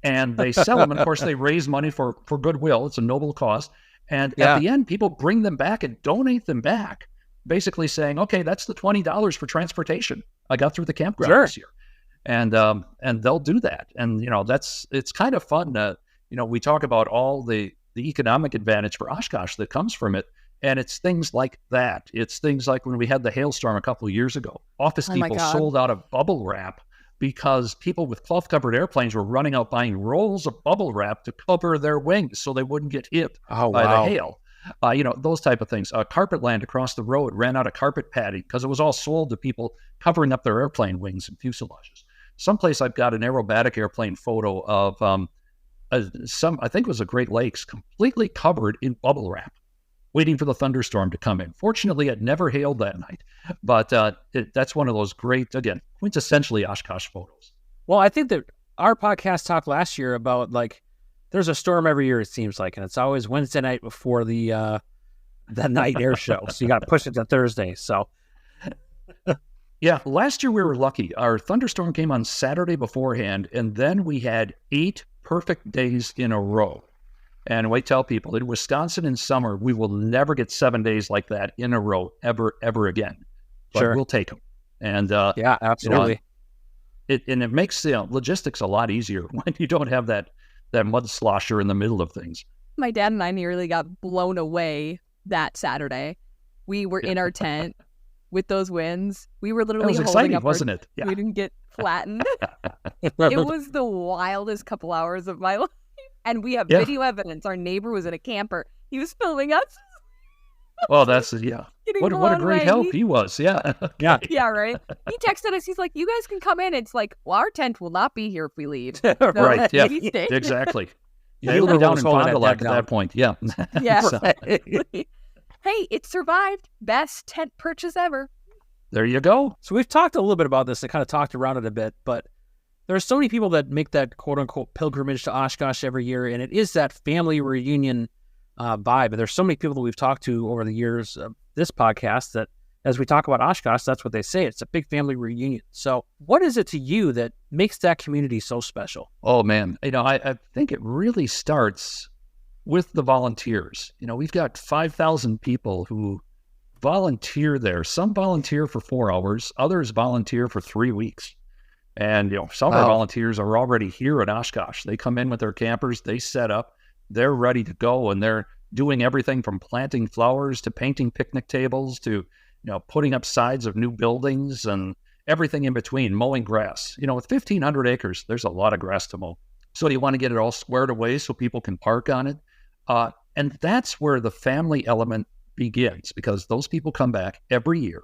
And they sell them. And of course, they raise money for Goodwill. It's a noble cause. And at the end, people bring them back and donate them back, basically saying, okay, that's the $20 for transportation I got through the campground this year. And they'll do that. And, it's kind of fun. We talk about all the economic advantage for Oshkosh that comes from it. And it's things like that. It's things like when we had the hailstorm a couple of years ago, Office Depot sold out of bubble wrap because people with cloth-covered airplanes were running out buying rolls of bubble wrap to cover their wings so they wouldn't get hit by the hail. Those type of things. Carpetland across the road ran out of carpet padding because it was all sold to people covering up their airplane wings and fuselages. Someplace I've got an aerobatic airplane photo of I think it was a Great Lakes, completely covered in bubble wrap, waiting for the thunderstorm to come in. Fortunately, it never hailed that night, but that's one of those great, again, quintessentially Oshkosh photos. Well, I think that our podcast talked last year about, like, there's a storm every year, it seems like, and it's always Wednesday night before the night air show, so you got to push it to Thursday, so... Yeah, last year we were lucky. Our thunderstorm came on Saturday beforehand, and then we had 8 perfect days in a row. And we tell people, in Wisconsin in summer, we will never get 7 days like that in a row, ever again. But we'll take them. And yeah, absolutely. It makes logistics a lot easier when you don't have that mud slosher in the middle of things. My dad and I nearly got blown away that Saturday. We were in our tent with those winds. We were literally holding exciting, up, wasn't it? Yeah. We didn't get flattened. It was the wildest couple hours of my life. And we have video evidence. Our neighbor was in a camper. He was filming us. Oh, that's, What a great help he was. Yeah. Yeah, right? He texted us. He's like, you guys can come in. It's like, well, our tent will not be here if we leave. So, right. Yeah. Exactly. Yeah, it'll be down in Fond du Lac at that point. Yeah. Yeah. Hey, it survived. Best tent purchase ever. There you go. So we've talked a little bit about this. I kind of talked around it a bit, but there are so many people that make that quote-unquote pilgrimage to Oshkosh every year, and it is that family reunion vibe. And there's so many people that we've talked to over the years of this podcast that as we talk about Oshkosh, that's what they say. It's a big family reunion. So what is it to you that makes that community so special? Oh, man. I think it really starts with the volunteers. We've got 5,000 people who volunteer there. Some volunteer for 4 hours. Others volunteer for 3 weeks. And, some of our volunteers are already here at Oshkosh. They come in with their campers, they set up, they're ready to go, and they're doing everything from planting flowers to painting picnic tables to, putting up sides of new buildings and everything in between, mowing grass. With 1,500 acres, there's a lot of grass to mow. So you want to get it all squared away so people can park on it. And that's where the family element begins, because those people come back every year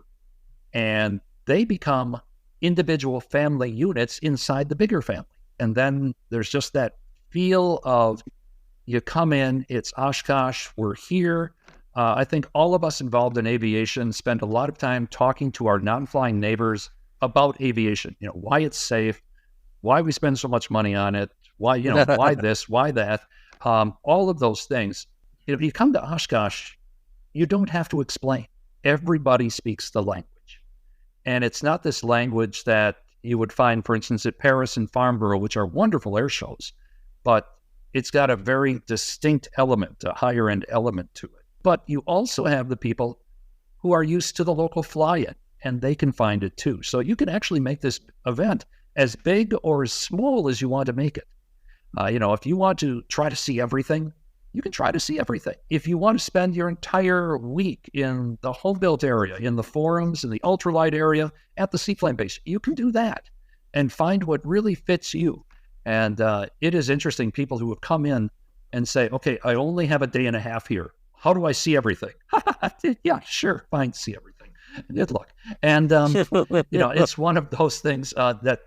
and they become individual family units inside the bigger family. And then there's just that feel of you come in, it's Oshkosh, we're here. I think all of us involved in aviation spend a lot of time talking to our non-flying neighbors about aviation, why it's safe, why we spend so much money on it, why, why this, why that, all of those things. If you come to Oshkosh, you don't have to explain. Everybody speaks the language. And it's not this language that you would find, for instance, at Paris and Farnborough, which are wonderful air shows, but it's got a very distinct element, a higher end element to it. But you also have the people who are used to the local fly-in, and they can find it too. So you can actually make this event as big or as small as you want to make it. If you want to try to see everything, you can try to see everything. If you want to spend your entire week in the home-built area, in the forums, in the ultralight area, at the seaplane base, you can do that and find what really fits you. And it is interesting, people who have come in and say, okay, I only have a day and a half here. How do I see everything? Yeah, sure, fine, see everything. Good luck. And, it's one of those things that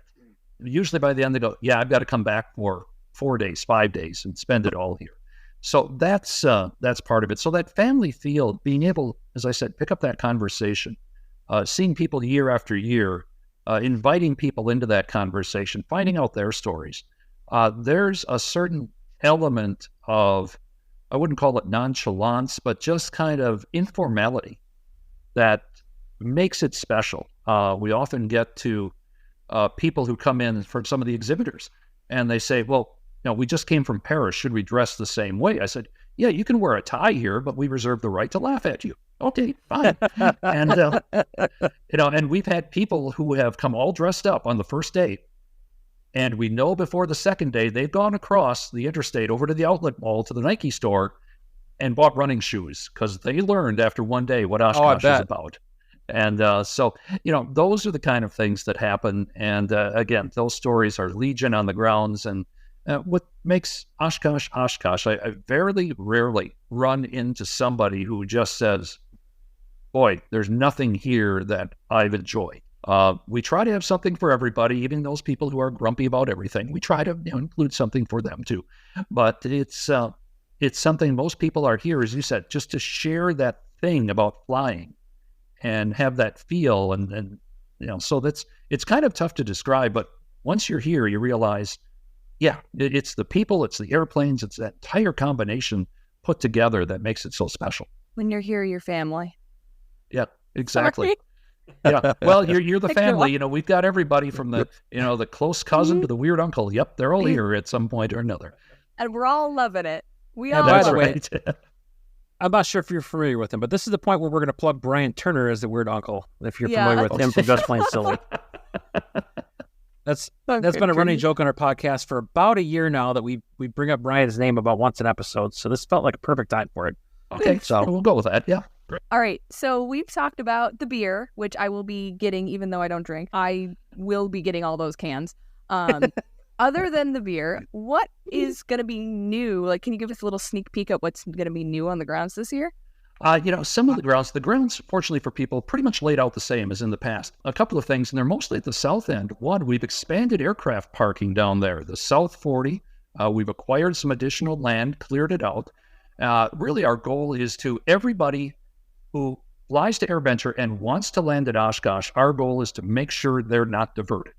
usually by the end they go, yeah, I've got to come back for 4 days, 5 days and spend it all here. So that's part of it. So that family feel, being able, as I said, pick up that conversation, seeing people year after year, inviting people into that conversation, finding out their stories. There's a certain element of, I wouldn't call it nonchalance, but just kind of informality that makes it special. We often get to people who come in from some of the exhibitors and they say, well, we just came from Paris. Should we dress the same way? I said, yeah, you can wear a tie here, but we reserve the right to laugh at you. Okay, fine. And, and we've had people who have come all dressed up on the first day. And we know before the second day, they've gone across the interstate over to the outlet mall to the Nike store and bought running shoes because they learned after one day what Oshkosh is about. And so, those are the kind of things that happen. And again, those stories are legion on the grounds. And what makes Oshkosh Oshkosh, I very rarely run into somebody who just says, boy, there's nothing here that I've enjoyed. We try to have something for everybody, even those people who are grumpy about everything. We try to include something for them too. But it's something most people are here, as you said, just to share that thing about flying and have that feel. And so it's kind of tough to describe. But once you're here, you realize, yeah, it's the people, it's the airplanes, it's that entire combination put together that makes it so special. When you're here, you're family. Yeah, exactly. Sorry. Yeah, well, you're the family. We've got everybody from the the close cousin to the weird uncle. Yep, they're all here at some point or another, and we're all loving it. We all. By the way, I'm not sure if you're familiar with him, but this is the point where we're going to plug Brian Turner as the weird uncle. If you're familiar with him from Just Plain Silly, that's been a running joke on our podcast for about a year now that we bring up Brian's name about once an episode. So this felt like a perfect time for it. Okay, so we'll go with that. Yeah. All right, so we've talked about the beer, which I will be getting, even though I don't drink. I will be getting all those cans. Other than the beer, what is going to be new? Like, can you give us a little sneak peek at what's going to be new on the grounds this year? Some of the grounds, fortunately for people, pretty much laid out the same as in the past. A couple of things, and they're mostly at the south end. One, we've expanded aircraft parking down there. The South 40, we've acquired some additional land, cleared it out. Really, our goal is to everybody who flies to Airventure and wants to land at Oshkosh, our goal is to make sure they're not diverted.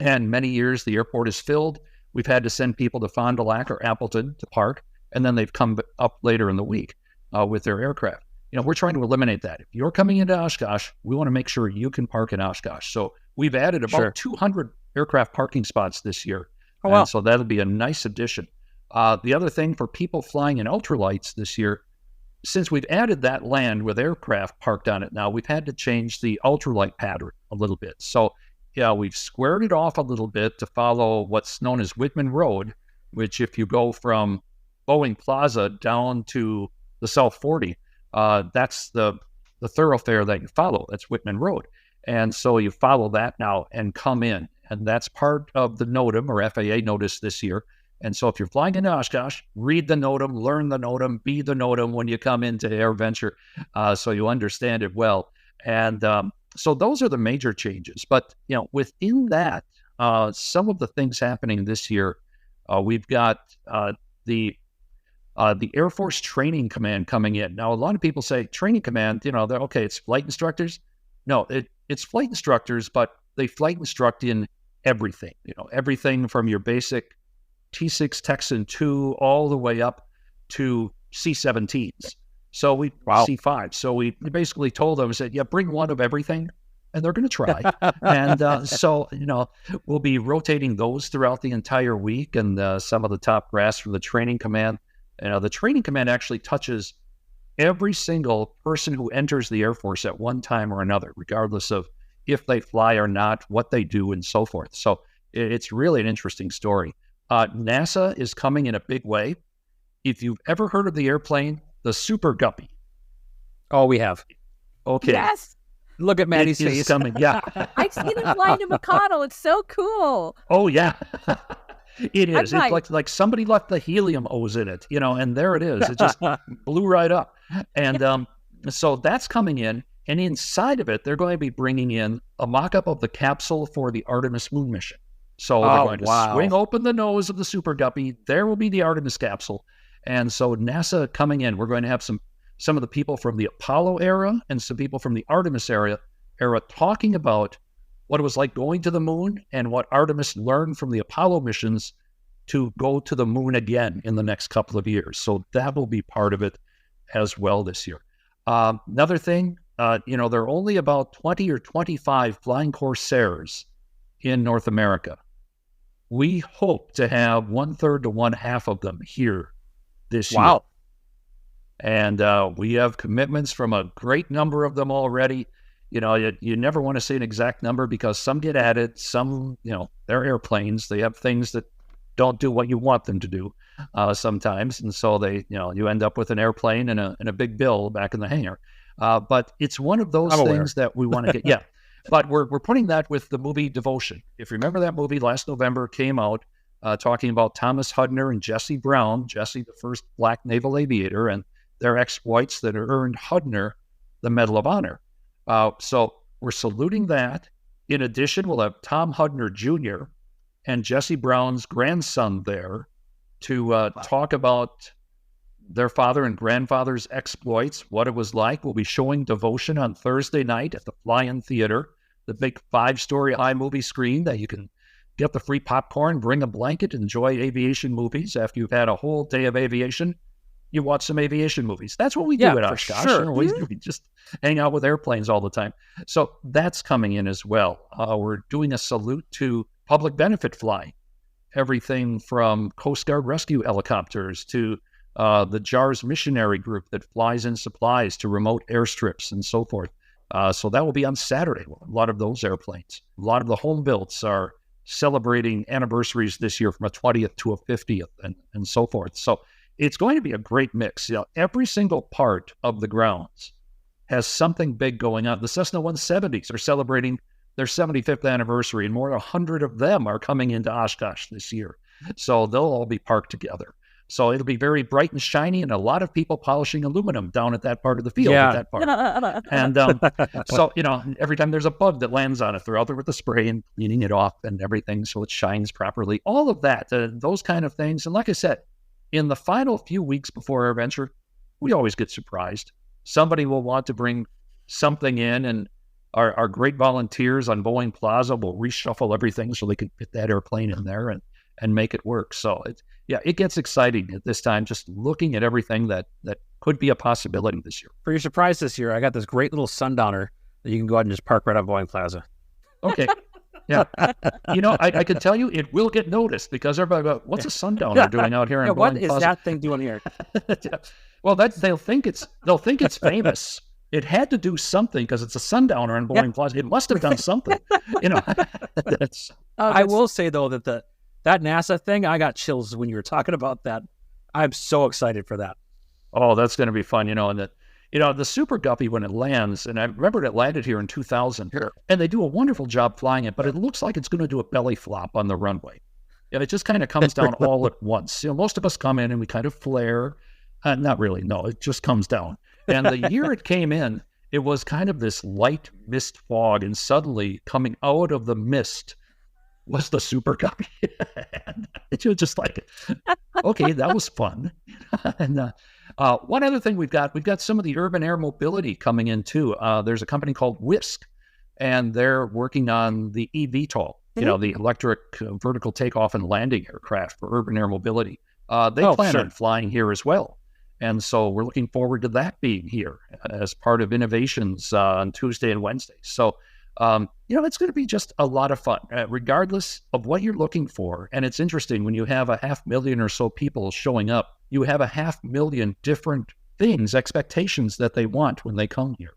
And many years, the airport is filled. We've had to send people to Fond du Lac or Appleton to park, and then they've come up later in the week with their aircraft. We're trying to eliminate that. If you're coming into Oshkosh, we want to make sure you can park in Oshkosh. So we've added about 200 aircraft parking spots this year. Oh, wow. And so that'll be a nice addition. The other thing for people flying in ultralights this year, since we've added that land with aircraft parked on it now, we've had to change the ultralight pattern a little bit. So, yeah, we've squared it off a little bit to follow what's known as Whitman Road, which if you go from Boeing Plaza down to the South 40, that's the thoroughfare that you follow. That's Whitman Road. And so you follow that now and come in. And that's part of the NOTAM or FAA notice this year. And so if you're flying into Oshkosh, read the NOTAM, learn the NOTAM, be the NOTAM when you come into Airventure so you understand it well. And so those are the major changes. But, within that, some of the things happening this year, we've got the Air Force Training Command coming in. Now, a lot of people say Training Command, they're okay, it's flight instructors. No, it's flight instructors, but they flight instruct in everything, everything from your basic T6 Texan 2 all the way up to C-17s. So C-5. So we basically told them, said, bring one of everything, and they're going to try. And so, we'll be rotating those throughout the entire week, and some of the top brass from the Training Command. The Training Command actually touches every single person who enters the Air Force at one time or another, regardless of if they fly or not, what they do, and so forth. So it's really an interesting story. NASA is coming in a big way. If you've ever heard of the airplane, the Super Guppy. Oh, we have. Okay. Yes. Look at Maddie's face. Coming. Yeah. I've seen it fly to McConnell. It's so cool. Oh, yeah. It is. It's like somebody left the helium O's in it, and there it is. It just blew right up. And so that's coming in. And inside of it, they're going to be bringing in a mock-up of the capsule for the Artemis moon mission. So they're going to swing open the nose of the Super Guppy. There will be the Artemis capsule. And so NASA coming in, we're going to have some of the people from the Apollo era and some people from the Artemis era talking about what it was like going to the moon and what Artemis learned from the Apollo missions to go to the moon again in the next couple of years. So that will be part of it as well this year. Another thing, there are only about 20 or 25 flying Corsairs in North America. We hope to have 1/3 to 1/2 of them here this year. Wow. And we have commitments from a great number of them already. You know, you never want to say an exact number because some get added, some, they're airplanes. They have things that don't do what you want them to do sometimes. And so you end up with an airplane and a big bill back in the hangar. But it's one of those things that we want to get. Yeah. But we're putting that with the movie Devotion. If you remember that movie last November came out talking about Thomas Hudner and Jesse Brown, Jesse, the first black naval aviator, and their exploits that earned Hudner the Medal of Honor. So we're saluting that. In addition, we'll have Tom Hudner Jr. and Jesse Brown's grandson there to talk about their father and grandfather's exploits, what it was like. We'll be showing Devotion on Thursday night at the Fly-In Theater, the big 5-story high movie screen that you can get the free popcorn, bring a blanket, enjoy aviation movies. After you've had a whole day of aviation, you watch some aviation movies. That's what we do at Oshkosh. Sure. We just hang out with airplanes all the time. So that's coming in as well. We're doing a salute to public benefit flying. Everything from Coast Guard rescue helicopters to the JARS missionary group that flies in supplies to remote airstrips and so forth. So that will be on Saturday. A lot of those airplanes. A lot of the home builds are celebrating anniversaries this year from a 20th to a 50th and so forth. So it's going to be a great mix. Every single part of the grounds has something big going on. The Cessna 170s are celebrating their 75th anniversary, and more than 100 of them are coming into Oshkosh this year. So they'll all be parked together. So it'll be very bright and shiny, and a lot of people polishing aluminum down at that part of the field. Yeah. At that part. And so, every time there's a bug that lands on it, they're out there with the spray and cleaning it off and everything so it shines properly. All of that, those kind of things. And like I said, in the final few weeks before Airventure, we always get surprised. Somebody will want to bring something in, and our great volunteers on Boeing Plaza will reshuffle everything so they can fit that airplane in there and make it work. So it gets exciting at this time, just looking at everything that could be a possibility this year. For your surprise this year, I got this great little sundowner that you can go out and just park right on Boeing Plaza. Okay. Yeah. I can tell you it will get noticed because everybody goes, what's a sundowner doing out here in Boeing what Plaza? is that thing doing here? Well, they'll think it's famous. It had to do something because it's a sundowner in Boeing Plaza. It must have done something. I will say though that that NASA thing, I got chills when you were talking about that. I'm so excited for that. Oh, that's going to be fun, and that, the Super Guppy when it lands, and I remember it landed here in 2000, and they do a wonderful job flying it, but it looks like it's going to do a belly flop on the runway. And it just kind of comes down all at once. Most of us come in and we kind of flare. Not really, no, it just comes down. And the year it came in, it was kind of this light mist fog, and suddenly coming out of the mist was the Super Guppy. And it was just like, okay, that was fun. And one other thing we've got some of the urban air mobility coming in too. There's a company called Whisk, and they're working on the eVTOL, the electric vertical takeoff and landing aircraft for urban air mobility. They plan on flying here as well. And so we're looking forward to that being here as part of innovations on Tuesday and Wednesday. So, it's going to be just a lot of fun, regardless of what you're looking for. And it's interesting when you have 500,000 or so people showing up, you have 500,000 different things, expectations that they want when they come here.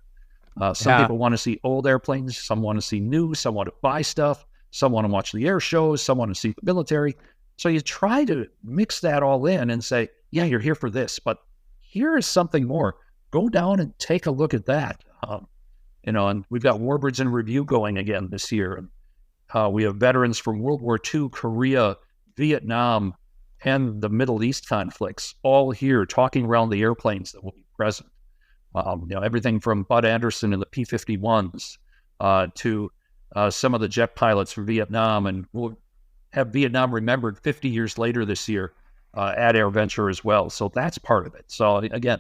Some people want to see old airplanes, some want to see new, some want to buy stuff, some want to watch the air shows, some want to see the military. So you try to mix that all in and say, yeah, you're here for this, but here is something more. Go down and take a look at that. And we've got Warbirds in Review going again this year. We have veterans from World War II, Korea, Vietnam, and the Middle East conflicts all here talking around the airplanes that will be present. Everything from Bud Anderson and the P-51s to some of the jet pilots from Vietnam. And we'll have Vietnam remembered 50 years later this year at Airventure as well. So that's part of it. So again,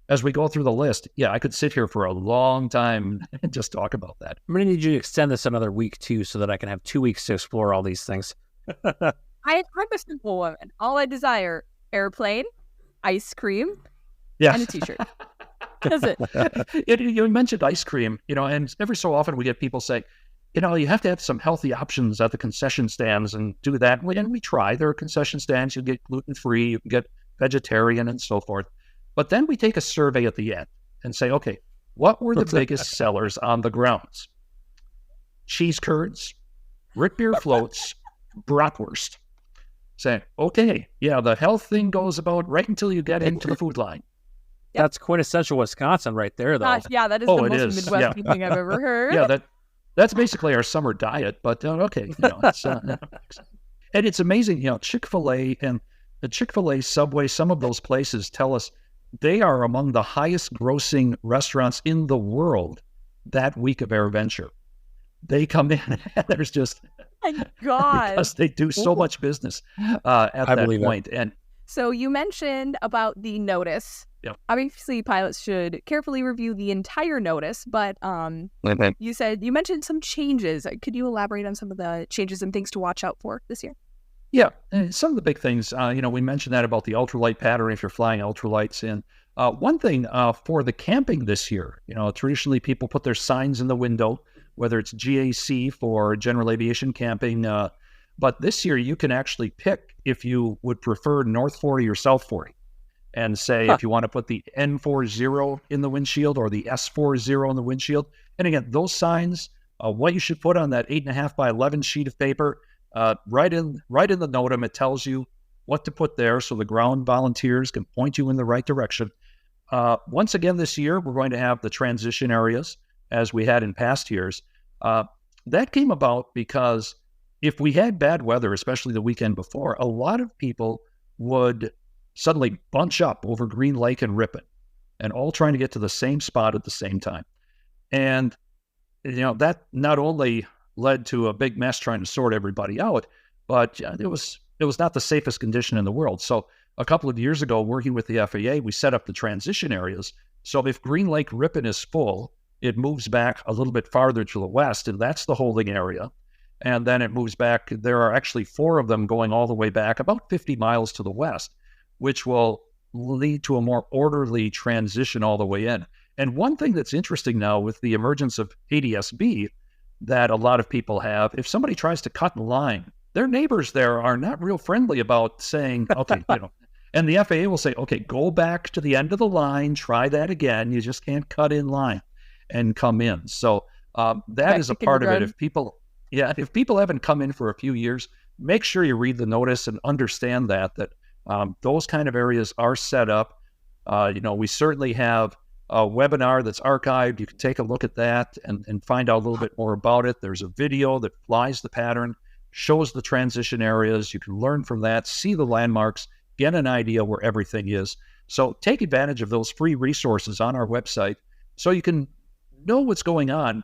as we go through the list, I could sit here for a long time and just talk about that. I'm going to need you to extend this another week too, so that I can have 2 weeks to explore all these things. I'm a simple woman. All I desire, airplane, ice cream, and a t-shirt. That's it. You mentioned ice cream, and every so often we get people say, you have to have some healthy options at the concession stands and do that. And we try. There are concession stands. You get gluten-free, you can get vegetarian and so forth. But then we take a survey at the end and say, okay, what were the biggest sellers on the grounds? Cheese curds, root beer floats, bratwurst. Saying, okay, yeah, the health thing goes about right until you get into the food line. Yep. That's quintessential Wisconsin right there, though. Yeah, that is the most Midwest thing I've ever heard. Yeah, that's basically our summer diet, but okay. It's, and it's amazing, Chick-fil-A and the Chick-fil-A, Subway, some of those places tell us they are among the highest grossing restaurants in the world that week of Airventure. They come in and there's just... My God. Because they do so much business at that point. And so you mentioned about the notice. Yep. Obviously, pilots should carefully review the entire notice, but you mentioned some changes. Could you elaborate on some of the changes and things to watch out for this year? Yeah, and some of the big things, we mentioned that about the ultralight pattern if you're flying ultralights. And one thing for the camping this year, traditionally people put their signs in the window, whether it's GAC for general aviation camping. But this year you can actually pick if you would prefer North 40 or South 40 and say if you want to put the N40 in the windshield or the S40 in the windshield. And again, those signs, what you should put on that 8.5 by 11 sheet of paper, right in the NOTAM, it tells you what to put there so the ground volunteers can point you in the right direction. Once again this year, we're going to have the transition areas as we had in past years. That came about because if we had bad weather, especially the weekend before, a lot of people would suddenly bunch up over Green Lake and Ripon and all trying to get to the same spot at the same time. And, that not only led to a big mess trying to sort everybody out, but it was not the safest condition in the world. So a couple of years ago, working with the FAA, we set up the transition areas. So if Green Lake Ripon is full, it moves back a little bit farther to the west, and that's the holding area. And then it moves back. There are actually 4 of them going all the way back about 50 miles to the west, which will lead to a more orderly transition all the way in. And one thing that's interesting now with the emergence of ADS-B that a lot of people have, if somebody tries to cut in line, their neighbors there are not real friendly about saying, okay, and the FAA will say, okay, go back to the end of the line, try that again. You just can't cut in line and come in. So that is a part of it. If people haven't come in for a few years, make sure you read the notice and understand that those kind of areas are set up. We certainly have a webinar that's archived. You can take a look at that and find out a little bit more about it. There's a video that flies the pattern, shows the transition areas. You can learn from that, see the landmarks, get an idea where everything is. So take advantage of those free resources on our website so you can know what's going on.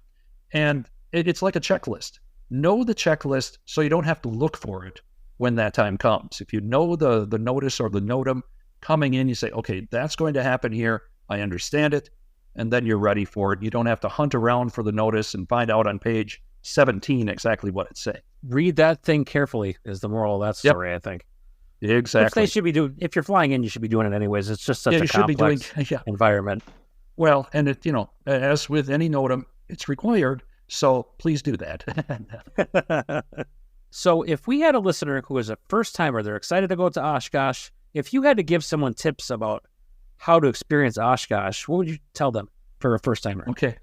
And it's like a checklist. Know the checklist so you don't have to look for it when that time comes. If you know the notice or the NOTAM coming in, you say, okay, that's going to happen here. I understand it. And then you're ready for it. You don't have to hunt around for the notice and find out on page 17 exactly what it's saying. Read that thing carefully is the moral of that story, I think. Exactly. Which they should be doing. If you're flying in, you should be doing it anyways. It's just such a complex environment. Well, and it, as with any NOTAM, it's required. So please do that. So if we had a listener who is a first timer, they're excited to go to Oshkosh. If you had to give someone tips about how to experience Oshkosh, what would you tell them for a first timer? Okay.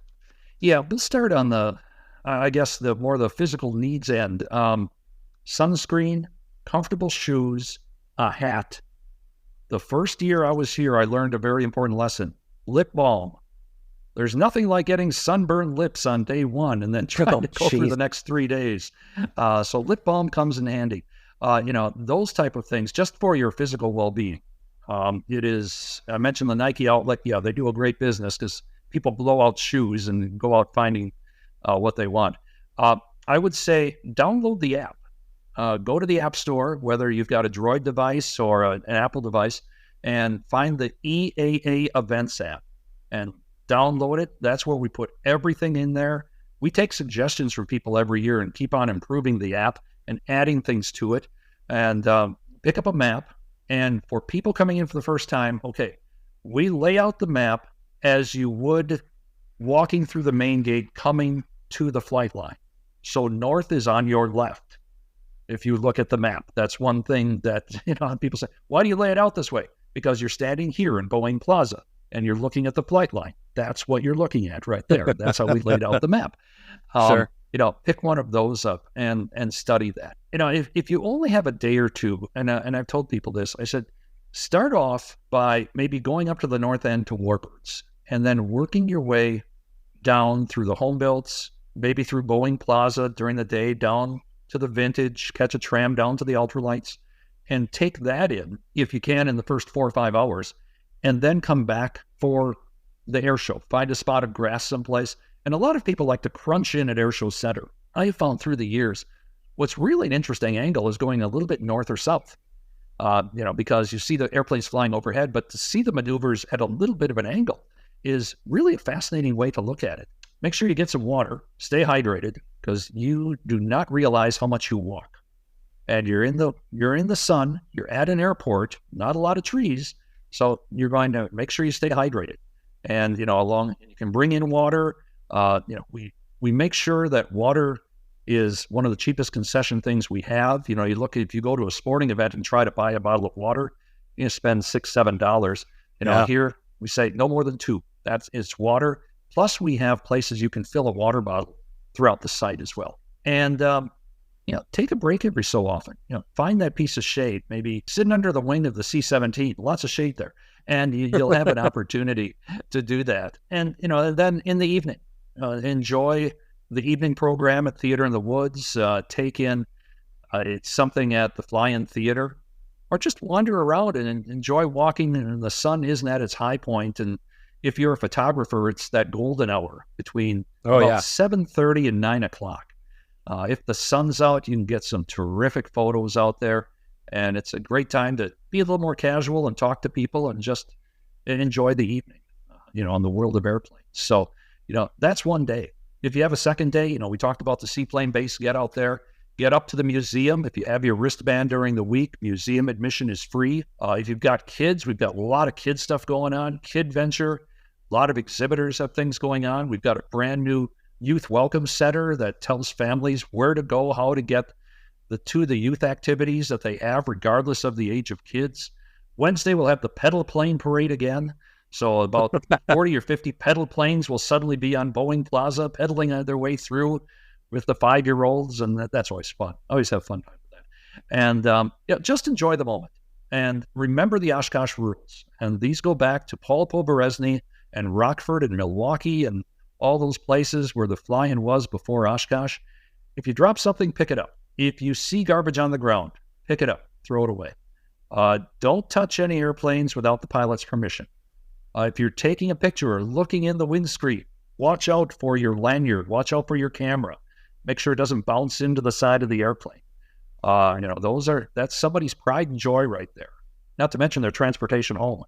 Yeah, we'll start on the more the physical needs end. Sunscreen, comfortable shoes, a hat. The first year I was here, I learned a very important lesson. Lip balm. There's nothing like getting sunburned lips on day one and then trying to go through the next 3 days. So lip balm comes in handy. Those type of things just for your physical well-being. It is, I mentioned the Nike outlet. Yeah, they do a great business because people blow out shoes and go out finding what they want. I would say download the app. Go to the App Store, whether you've got a Droid device or an Apple device, and find the EAA Events app and download it. That's where we put everything in there. We take suggestions from people every year and keep on improving the app and adding things to it. And pick up a map. And for people coming in for the first time, okay, we lay out the map as you would walking through the main gate coming to the flight line. So north is on your left. If you look at the map, that's one thing that, people say, why do you lay it out this way? because you're standing here in Boeing Plaza and you're looking at the flight line. That's what you're looking at right there. That's how we laid out the map. Sure. Pick one of those up and study that. If you only have a day or two, and I've told people this, I said, start off by maybe going up to the north end to Warbirds and then working your way down through the home builds, maybe through Boeing Plaza during the day, down to the Vintage, catch a tram down to the ultralights, and take that in, if you can, in the first 4 or 5 hours, and then come back for the air show. Find a spot of grass someplace. And a lot of people like to crunch in at Air Show Center. I have found through the years, what's really an interesting angle is going a little bit north or south, because you see the airplanes flying overhead, but to see the maneuvers at a little bit of an angle is really a fascinating way to look at it. Make sure you get some water, stay hydrated, because you do not realize how much you walk. And you're in the sun, you're at an airport, not a lot of trees, so you're going to make sure you stay hydrated. And, you can bring in water. We make sure that water is one of the cheapest concession things we have. You look, if you go to a sporting event and try to buy a bottle of water, you spend $6, $7. Here we say no more than $2. It's water. Plus we have places you can fill a water bottle throughout the site as well. And, take a break every so often. Find that piece of shade, maybe sitting under the wing of the C-17, lots of shade there. And you'll have an opportunity to do that. And, then in the evening, enjoy the evening program at Theater in the Woods, take in something at the Fly-In Theater, or just wander around and enjoy walking. And the sun isn't at its high point. And if you're a photographer, it's that golden hour between 7:30 and 9 o'clock. If the sun's out, you can get some terrific photos out there. And it's a great time to be a little more casual and talk to people and just enjoy the evening, on the world of airplanes. So, that's one day. If you have a second day, we talked about the seaplane base, get out there, get up to the museum. If you have your wristband during the week, museum admission is free. If you've got kids, we've got a lot of kid stuff going on, Kidventure, a lot of exhibitors have things going on. We've got a brand new youth welcome center that tells families where to go, how to get the youth activities that they have, regardless of the age of kids. Wednesday, we'll have the pedal plane parade again. So about 40 or 50 pedal planes will suddenly be on Boeing Plaza, pedaling their way through with the 5-year-olds, and that's always fun. I always have fun time with that. And just enjoy the moment. And remember the Oshkosh rules. And these go back to Paul Poberezny and Rockford and Milwaukee and all those places where the fly-in was before Oshkosh. If you drop something, pick it up. If you see garbage on the ground, pick it up, throw it away. Don't touch any airplanes without the pilot's permission. If you're taking a picture or looking in the windscreen, watch out for your lanyard, watch out for your camera. Make sure it doesn't bounce into the side of the airplane. That's somebody's pride and joy right there. Not to mention their transportation home.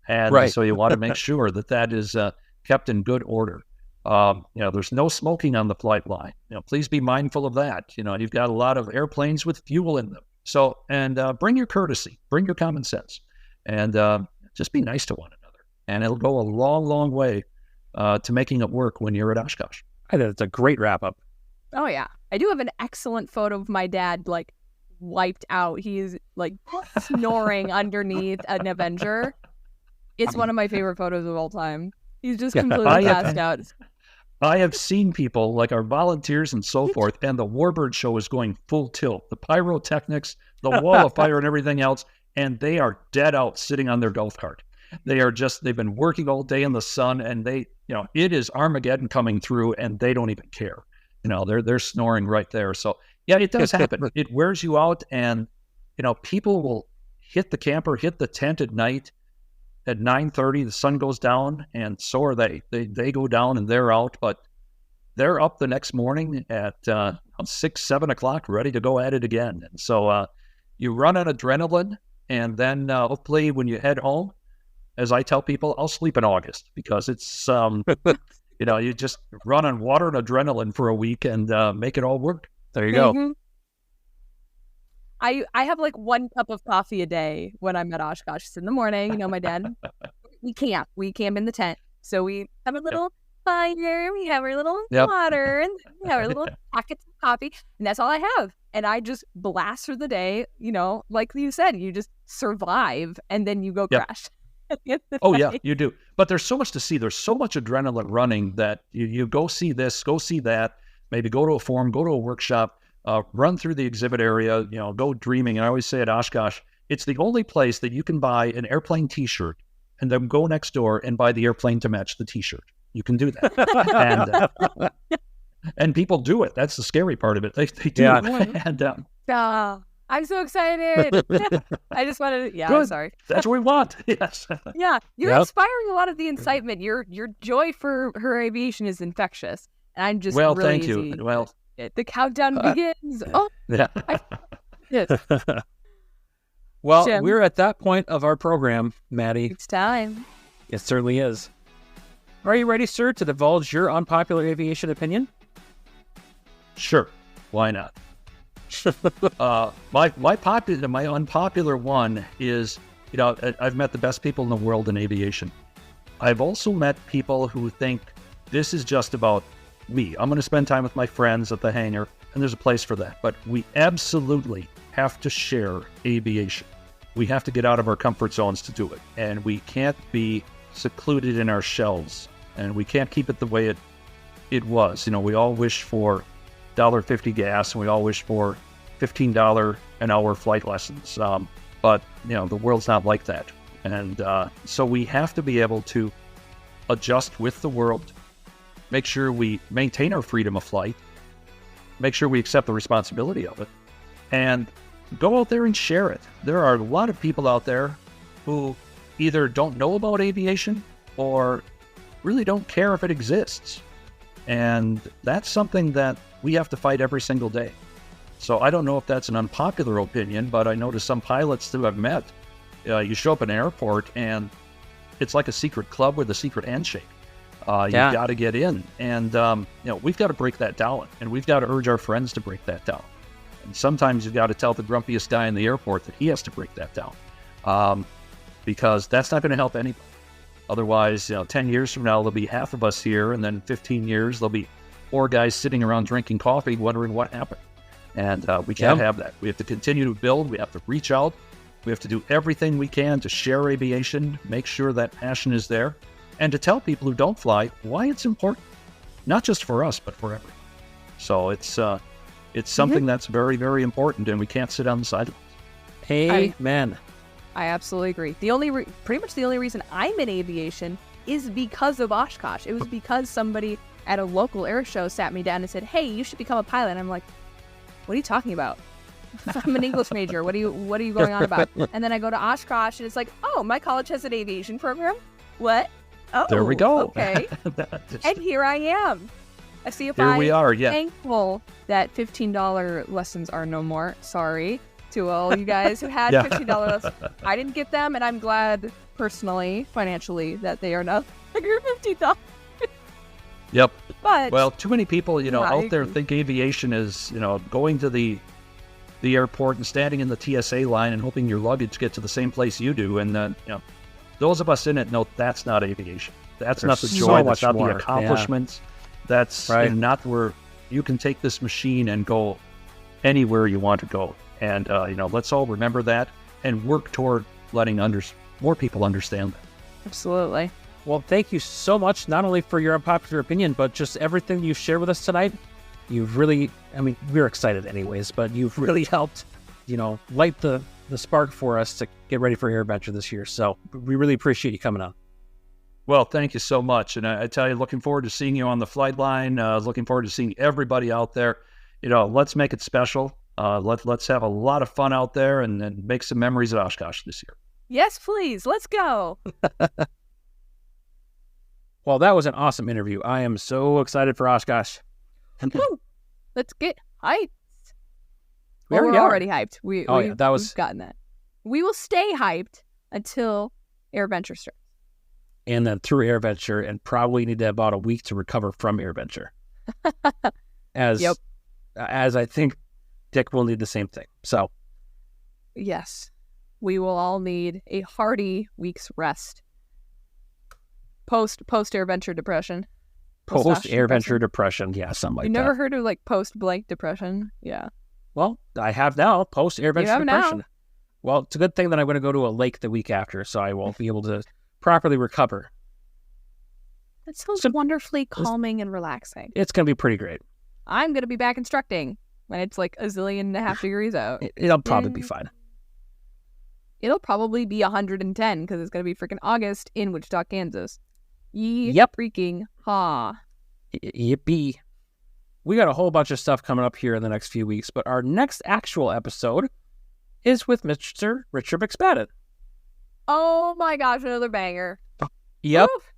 And so you want to make sure that is kept in good order. There's no smoking on the flight line. Please be mindful of that. You've got a lot of airplanes with fuel in them. So, and bring your courtesy, bring your common sense, and just be nice to one another. And it'll go a long, long way to making it work when you're at Oshkosh. I think it's a great wrap up. Oh, yeah. I do have an excellent photo of my dad, wiped out. He's, snoring underneath an Avenger. It's one of my favorite photos of all time. He's just completely passed out. I have seen people, like our volunteers and so forth, and the Warbird show is going full tilt. The pyrotechnics, the wall of fire and everything else, and they are dead out sitting on their golf cart. They've been working all day in the sun, and it is Armageddon coming through, and they don't even care. They're snoring right there. So, yeah, it does happen. It wears you out, and, people will hit the camper, hit the tent at night. At 9:30, the sun goes down, and so are they. They go down, and they're out, but they're up the next morning at 6, 7 o'clock, ready to go at it again. And so you run on adrenaline, and then hopefully when you head home, as I tell people, I'll sleep in August, because it's, you just run on water and adrenaline for a week and make it all work. There you go. Mm-hmm. I have 1 cup of coffee a day when I'm at Oshkosh. It's in the morning. My dad, we camp in the tent. So we have a little fire, we have our little Yep. water, and we have our little packets of coffee, and that's all I have. And I just blast through the day, like you said, you just survive, and then you go Yep. crash. At the end of the Oh, yeah, night. you do. But there's so much to see. There's so much adrenaline running that you go see this, go see that, maybe go to a forum, go to a workshop, run through the exhibit area, go dreaming. And I always say at Oshkosh, it's the only place that you can buy an airplane T-shirt and then go next door and buy the airplane to match the T-shirt. You can do that. And people do it. That's the scary part of it. They do Yeah. it. And I'm so excited. I just wanted to, Good. I'm sorry. that's what we want. Yes. Yeah, you're Yep. inspiring a lot of the incitement. Your joy for her aviation is infectious. And I'm just Well, really thank you. easy. Well, The countdown begins. Oh, yeah. yes. Well, Jim. we're at that point of our program, Maddie. It's time. It certainly is. Are you ready, sir, to divulge your unpopular aviation opinion? Sure. Why not? My unpopular one is, I've met the best people in the world in aviation. I've also met people who think this is just about me. I'm going to spend time with my friends at the hangar, and there's a place for that. But we absolutely have to share aviation. We have to get out of our comfort zones to do it. And we can't be secluded in our shells. And we can't keep it the way it was. We all wish for $1.50 gas, and we all wish for $15 an hour flight lessons. But the world's not like that. And so we have to be able to adjust with the world, make sure we maintain our freedom of flight, make sure we accept the responsibility of it, and go out there and share it. There are a lot of people out there who either don't know about aviation or really don't care if it exists. And that's something that we have to fight every single day. So I don't know if that's an unpopular opinion, but I noticed some pilots that I've met, you show up at an airport and it's like a secret club with a secret handshake. You've got to get in. And, we've got to break that down, and we've got to urge our friends to break that down. And sometimes you've got to tell the grumpiest guy in the airport that he has to break that down, because that's not going to help anybody. Otherwise, 10 years from now, there'll be half of us here, and then 15 years, there'll be 4 guys sitting around drinking coffee wondering what happened. And we can't have that. We have to continue to build. We have to reach out. We have to do everything we can to share aviation, make sure that passion is there, and to tell people who don't fly why it's important, not just for us, but for everyone. So it's something that's very, very important, and we can't sit on the sidelines. Amen. I absolutely agree. Pretty much the only reason I'm in aviation is because of Oshkosh. It was because somebody at a local air show sat me down and said, "Hey, you should become a pilot." And I'm like, "What are you talking about? I'm an English major. What are you going on about?" And then I go to Oshkosh, and it's like, "Oh, my college has an aviation program. What? Oh, There we go. Okay." And here I am. A CFI. Here we are. Yeah. Thankful that $15 lessons are no more. Sorry to all you guys who had $15 lessons. I didn't get them, and I'm glad personally, financially, that they are not under $50. Yep. But well, too many people, out there agree. think aviation is, going to the airport and standing in the TSA line and hoping your luggage gets to the same place you do. And those of us in it know that's not aviation. That's not the There's joy. so That's much not more. the accomplishments. That's Right. not where you can take this machine and go anywhere you want to go. And let's all remember that and work toward letting more people understand that. absolutely. Well, thank you so much, not only for your unpopular opinion, but just everything you shared with us tonight. You've really, we're excited anyways, but you've really helped, light the spark for us to get ready for Airventure this year. So we really appreciate you coming on. Well, thank you so much. And I tell you, looking forward to seeing you on the flight line, looking forward to seeing everybody out there. Let's make it special. Let's have a lot of fun out there and make some memories at Oshkosh this year. Yes, please. Let's go. Well, that was an awesome interview. I am so excited for Oshkosh. Woo. Let's get hyped. We already we're are. already hyped. We've gotten that. We will stay hyped until Airventure starts. And then through Airventure, and probably need to have about a week to recover from Airventure. As I think Dick will need the same thing. So Yes, we will all need a hearty week's rest. Post Airventure depression. Post-Airventure depression. Yeah, something like that. You never heard of like post-blank depression? Yeah. Well, I have now. Post-Airventure depression. Now. Well, it's a good thing that I'm going to go to a lake the week after, so I will be able to properly recover. That sounds wonderfully calming and relaxing. It's going to be pretty great. I'm going to be back instructing when it's like 1.5 degrees out. It'll probably be fine. It'll probably be 110 because it's going to be freaking August in Wichita, Kansas. Yep. Freaking ha. Yippee. We got a whole bunch of stuff coming up here in the next few weeks, but our next actual episode is with Mr. Richard McSpadden. Oh my gosh, another banger. Yep. Oof.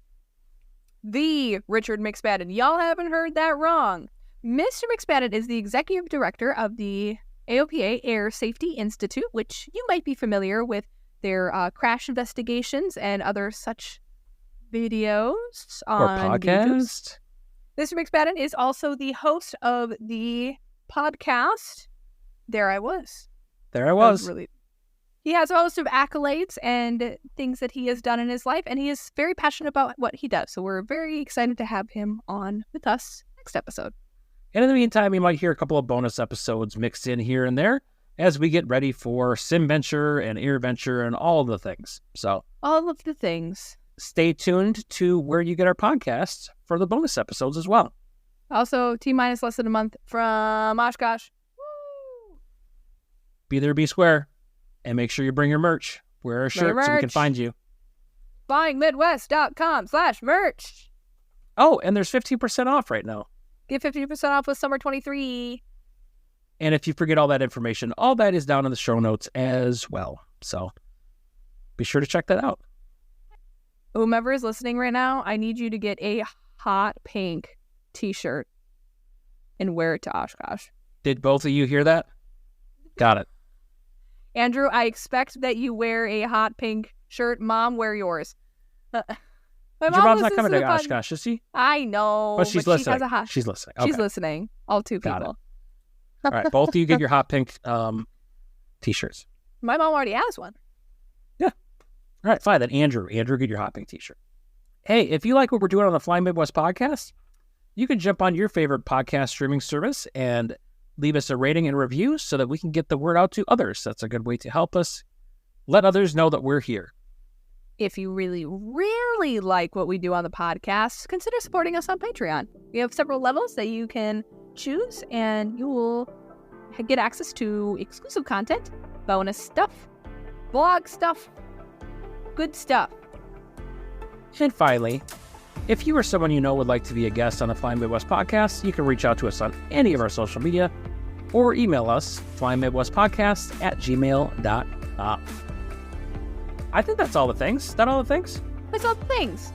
The Richard McSpadden. Y'all haven't heard that wrong. Mr. McSpadden is the executive director of the AOPA Air Safety Institute, which you might be familiar with their crash investigations and other such videos Or on podcast. YouTube. Mr. McSpadden is also the host of the podcast. There I was. There I was. He has a host of accolades and things that he has done in his life, and he is very passionate about what he does. So we're very excited to have him on with us next episode. And in the meantime, you might hear a couple of bonus episodes mixed in here and there as we get ready for SimVenture and Airventure and all of the things. So all of the things. Stay tuned to where you get our podcasts for the bonus episodes as well. Also, T-minus less than a month from Oshkosh. Woo! Be there, be square. And make sure you bring your merch. Wear a shirt so we can find you. flyingmidwest.com/merch. Oh, and there's 15% off right now. Get 50% off with Summer 23. And if you forget all that information, all that is down in the show notes as well. So be sure to check that out. Whomever is listening right now, I need you to get a hot pink t-shirt and wear it to Oshkosh. Did both of you hear that? Got it. Andrew, I expect that you wear a hot pink shirt. Mom, wear yours. Your mom's not coming to Oshkosh, is she? I know. But she's listening. She's She's listening. Okay. She's listening. All two Got people. All right, both of you get your hot pink t-shirts. My mom already has one. Yeah. All right, fine. Then Andrew, get your hot pink t-shirt. Hey, if you like what we're doing on the Flying Midwest podcast, you can jump on your favorite podcast streaming service and leave us a rating and review so that we can get the word out to others. That's a good way to help us let others know that we're here. If you really, really like what we do on the podcast, consider supporting us on Patreon. We have several levels that you can choose, and you will get access to exclusive content, bonus stuff, blog stuff, good stuff. And finally, if you or someone you know would like to be a guest on the Flying Midwest podcast, you can reach out to us on any of our social media or email us, flyingmidwestpodcast@gmail.com. I think that's all the things. Is that all the things? That's all the things.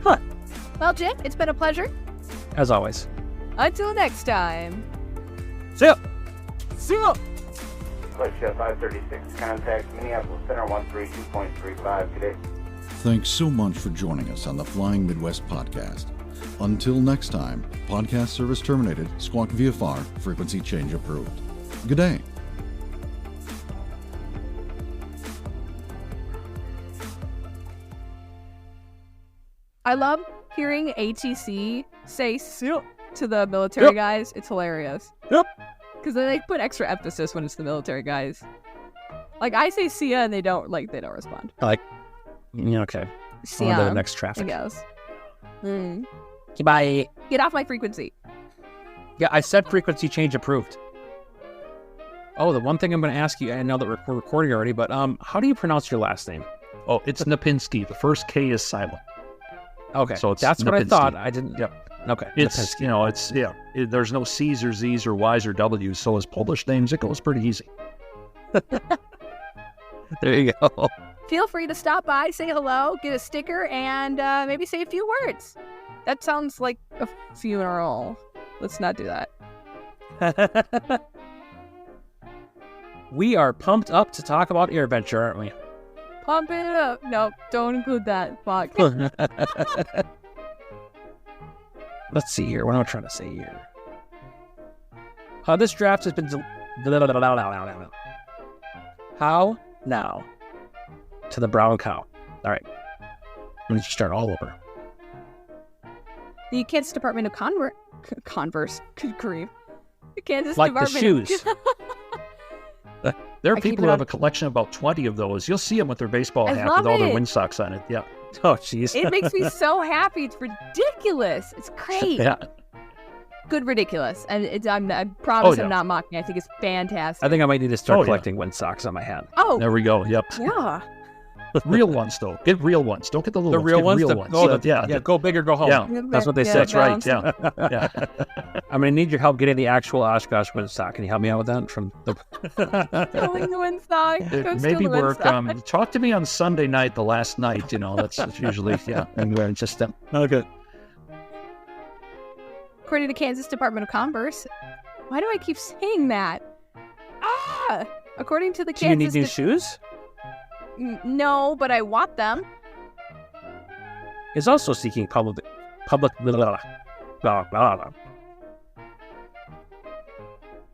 Huh. Well, Jim, it's been a pleasure. As always. Until next time. See ya. See ya. Flight 536, contact Minneapolis Center 132.35 today. Thanks so much for joining us on the Flying Midwest podcast. Until next time, podcast service terminated, squawk VFR, frequency change approved. Good day. I love hearing ATC say "sup" to the military guys. It's hilarious. Yep. Because they put extra emphasis when it's the military guys. Like I say "see ya" and they don't respond. Okay. On to the next traffic. I guess. Bye. Get off my frequency. Yeah, I said frequency change approved. Oh, the one thing I'm going to ask you, I know that we're recording already, but how do you pronounce your last name? Oh, it's Knapinski. The first K is silent. Okay, so that's what I Knapinski. thought. I didn't. Yep. Okay. It's Knapinski. there's no C's or Z's or Y's or W's. So as Polish names, it goes pretty easy. There you go. Feel free to stop by, say hello, get a sticker, and maybe say a few words. That sounds like a funeral. Let's not do that. We are pumped up to talk about Airventure, aren't we? Pump it up. No, don't include that. Fuck. Let's see here. What am I trying to say here? This draft has been... How now? To the brown cow. All right. Let me just start all over. The Kansas Department of Converse. Good grief. The Kansas Like the Department shoes. There are I keep people it who have on- a collection of about 20 of those. You'll see them with their baseball I hat love with all their it. wind socks on it. Yeah. Oh, jeez. It makes me so happy. It's ridiculous. It's great. Yeah. Good ridiculous. And I promise yeah. I'm not mocking. I think it's fantastic. I think I might need to start Oh, yeah. collecting wind socks on my hat. Oh, There we go. Yep. yeah. Real ones, though. Get real ones. Don't get the little The ones. real Get ones? real ones. Oh, Yeah. go big or go home. Yeah. That's what they say. That's right. Yeah. Yeah. I'm going to need your help getting the actual Oshkosh wind sock. Can you help me out with that? From the... Stealing the wind sock. It Don't maybe steal the wind work. sock. Talk to me on Sunday night, the last night. That's usually, yeah. And we're just, Okay. According to Kansas Department of Commerce. Why do I keep saying that? According to the Do you Kansas need new shoes? No, but I want them. Is also seeking public. Blah, blah, blah, blah.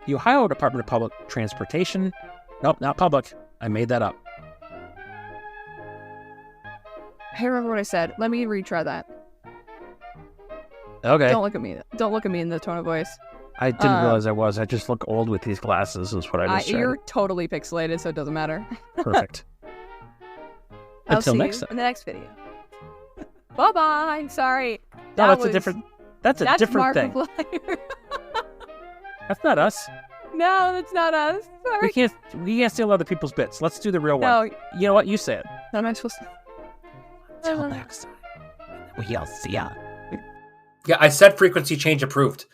The Ohio Department of Public Transportation. Nope, not public. I made that up. I remember what I said. Let me retry that. Okay. Don't look at me. Don't look at me in the tone of voice. I didn't realize I was. I just look old with these glasses, is what I was trying. You're totally pixelated, so it doesn't matter. Perfect. I'll Until see next you time. in the next video. Bye-bye. Sorry. No, That that's a was- different. That's a different thing. Markiplier. That's not us. No, that's not us. We Sorry. can't steal other people's bits. Let's do the real one. No, You know what? You say it. what am I supposed to? Until next time. We'll see ya. Yeah, I said frequency change approved.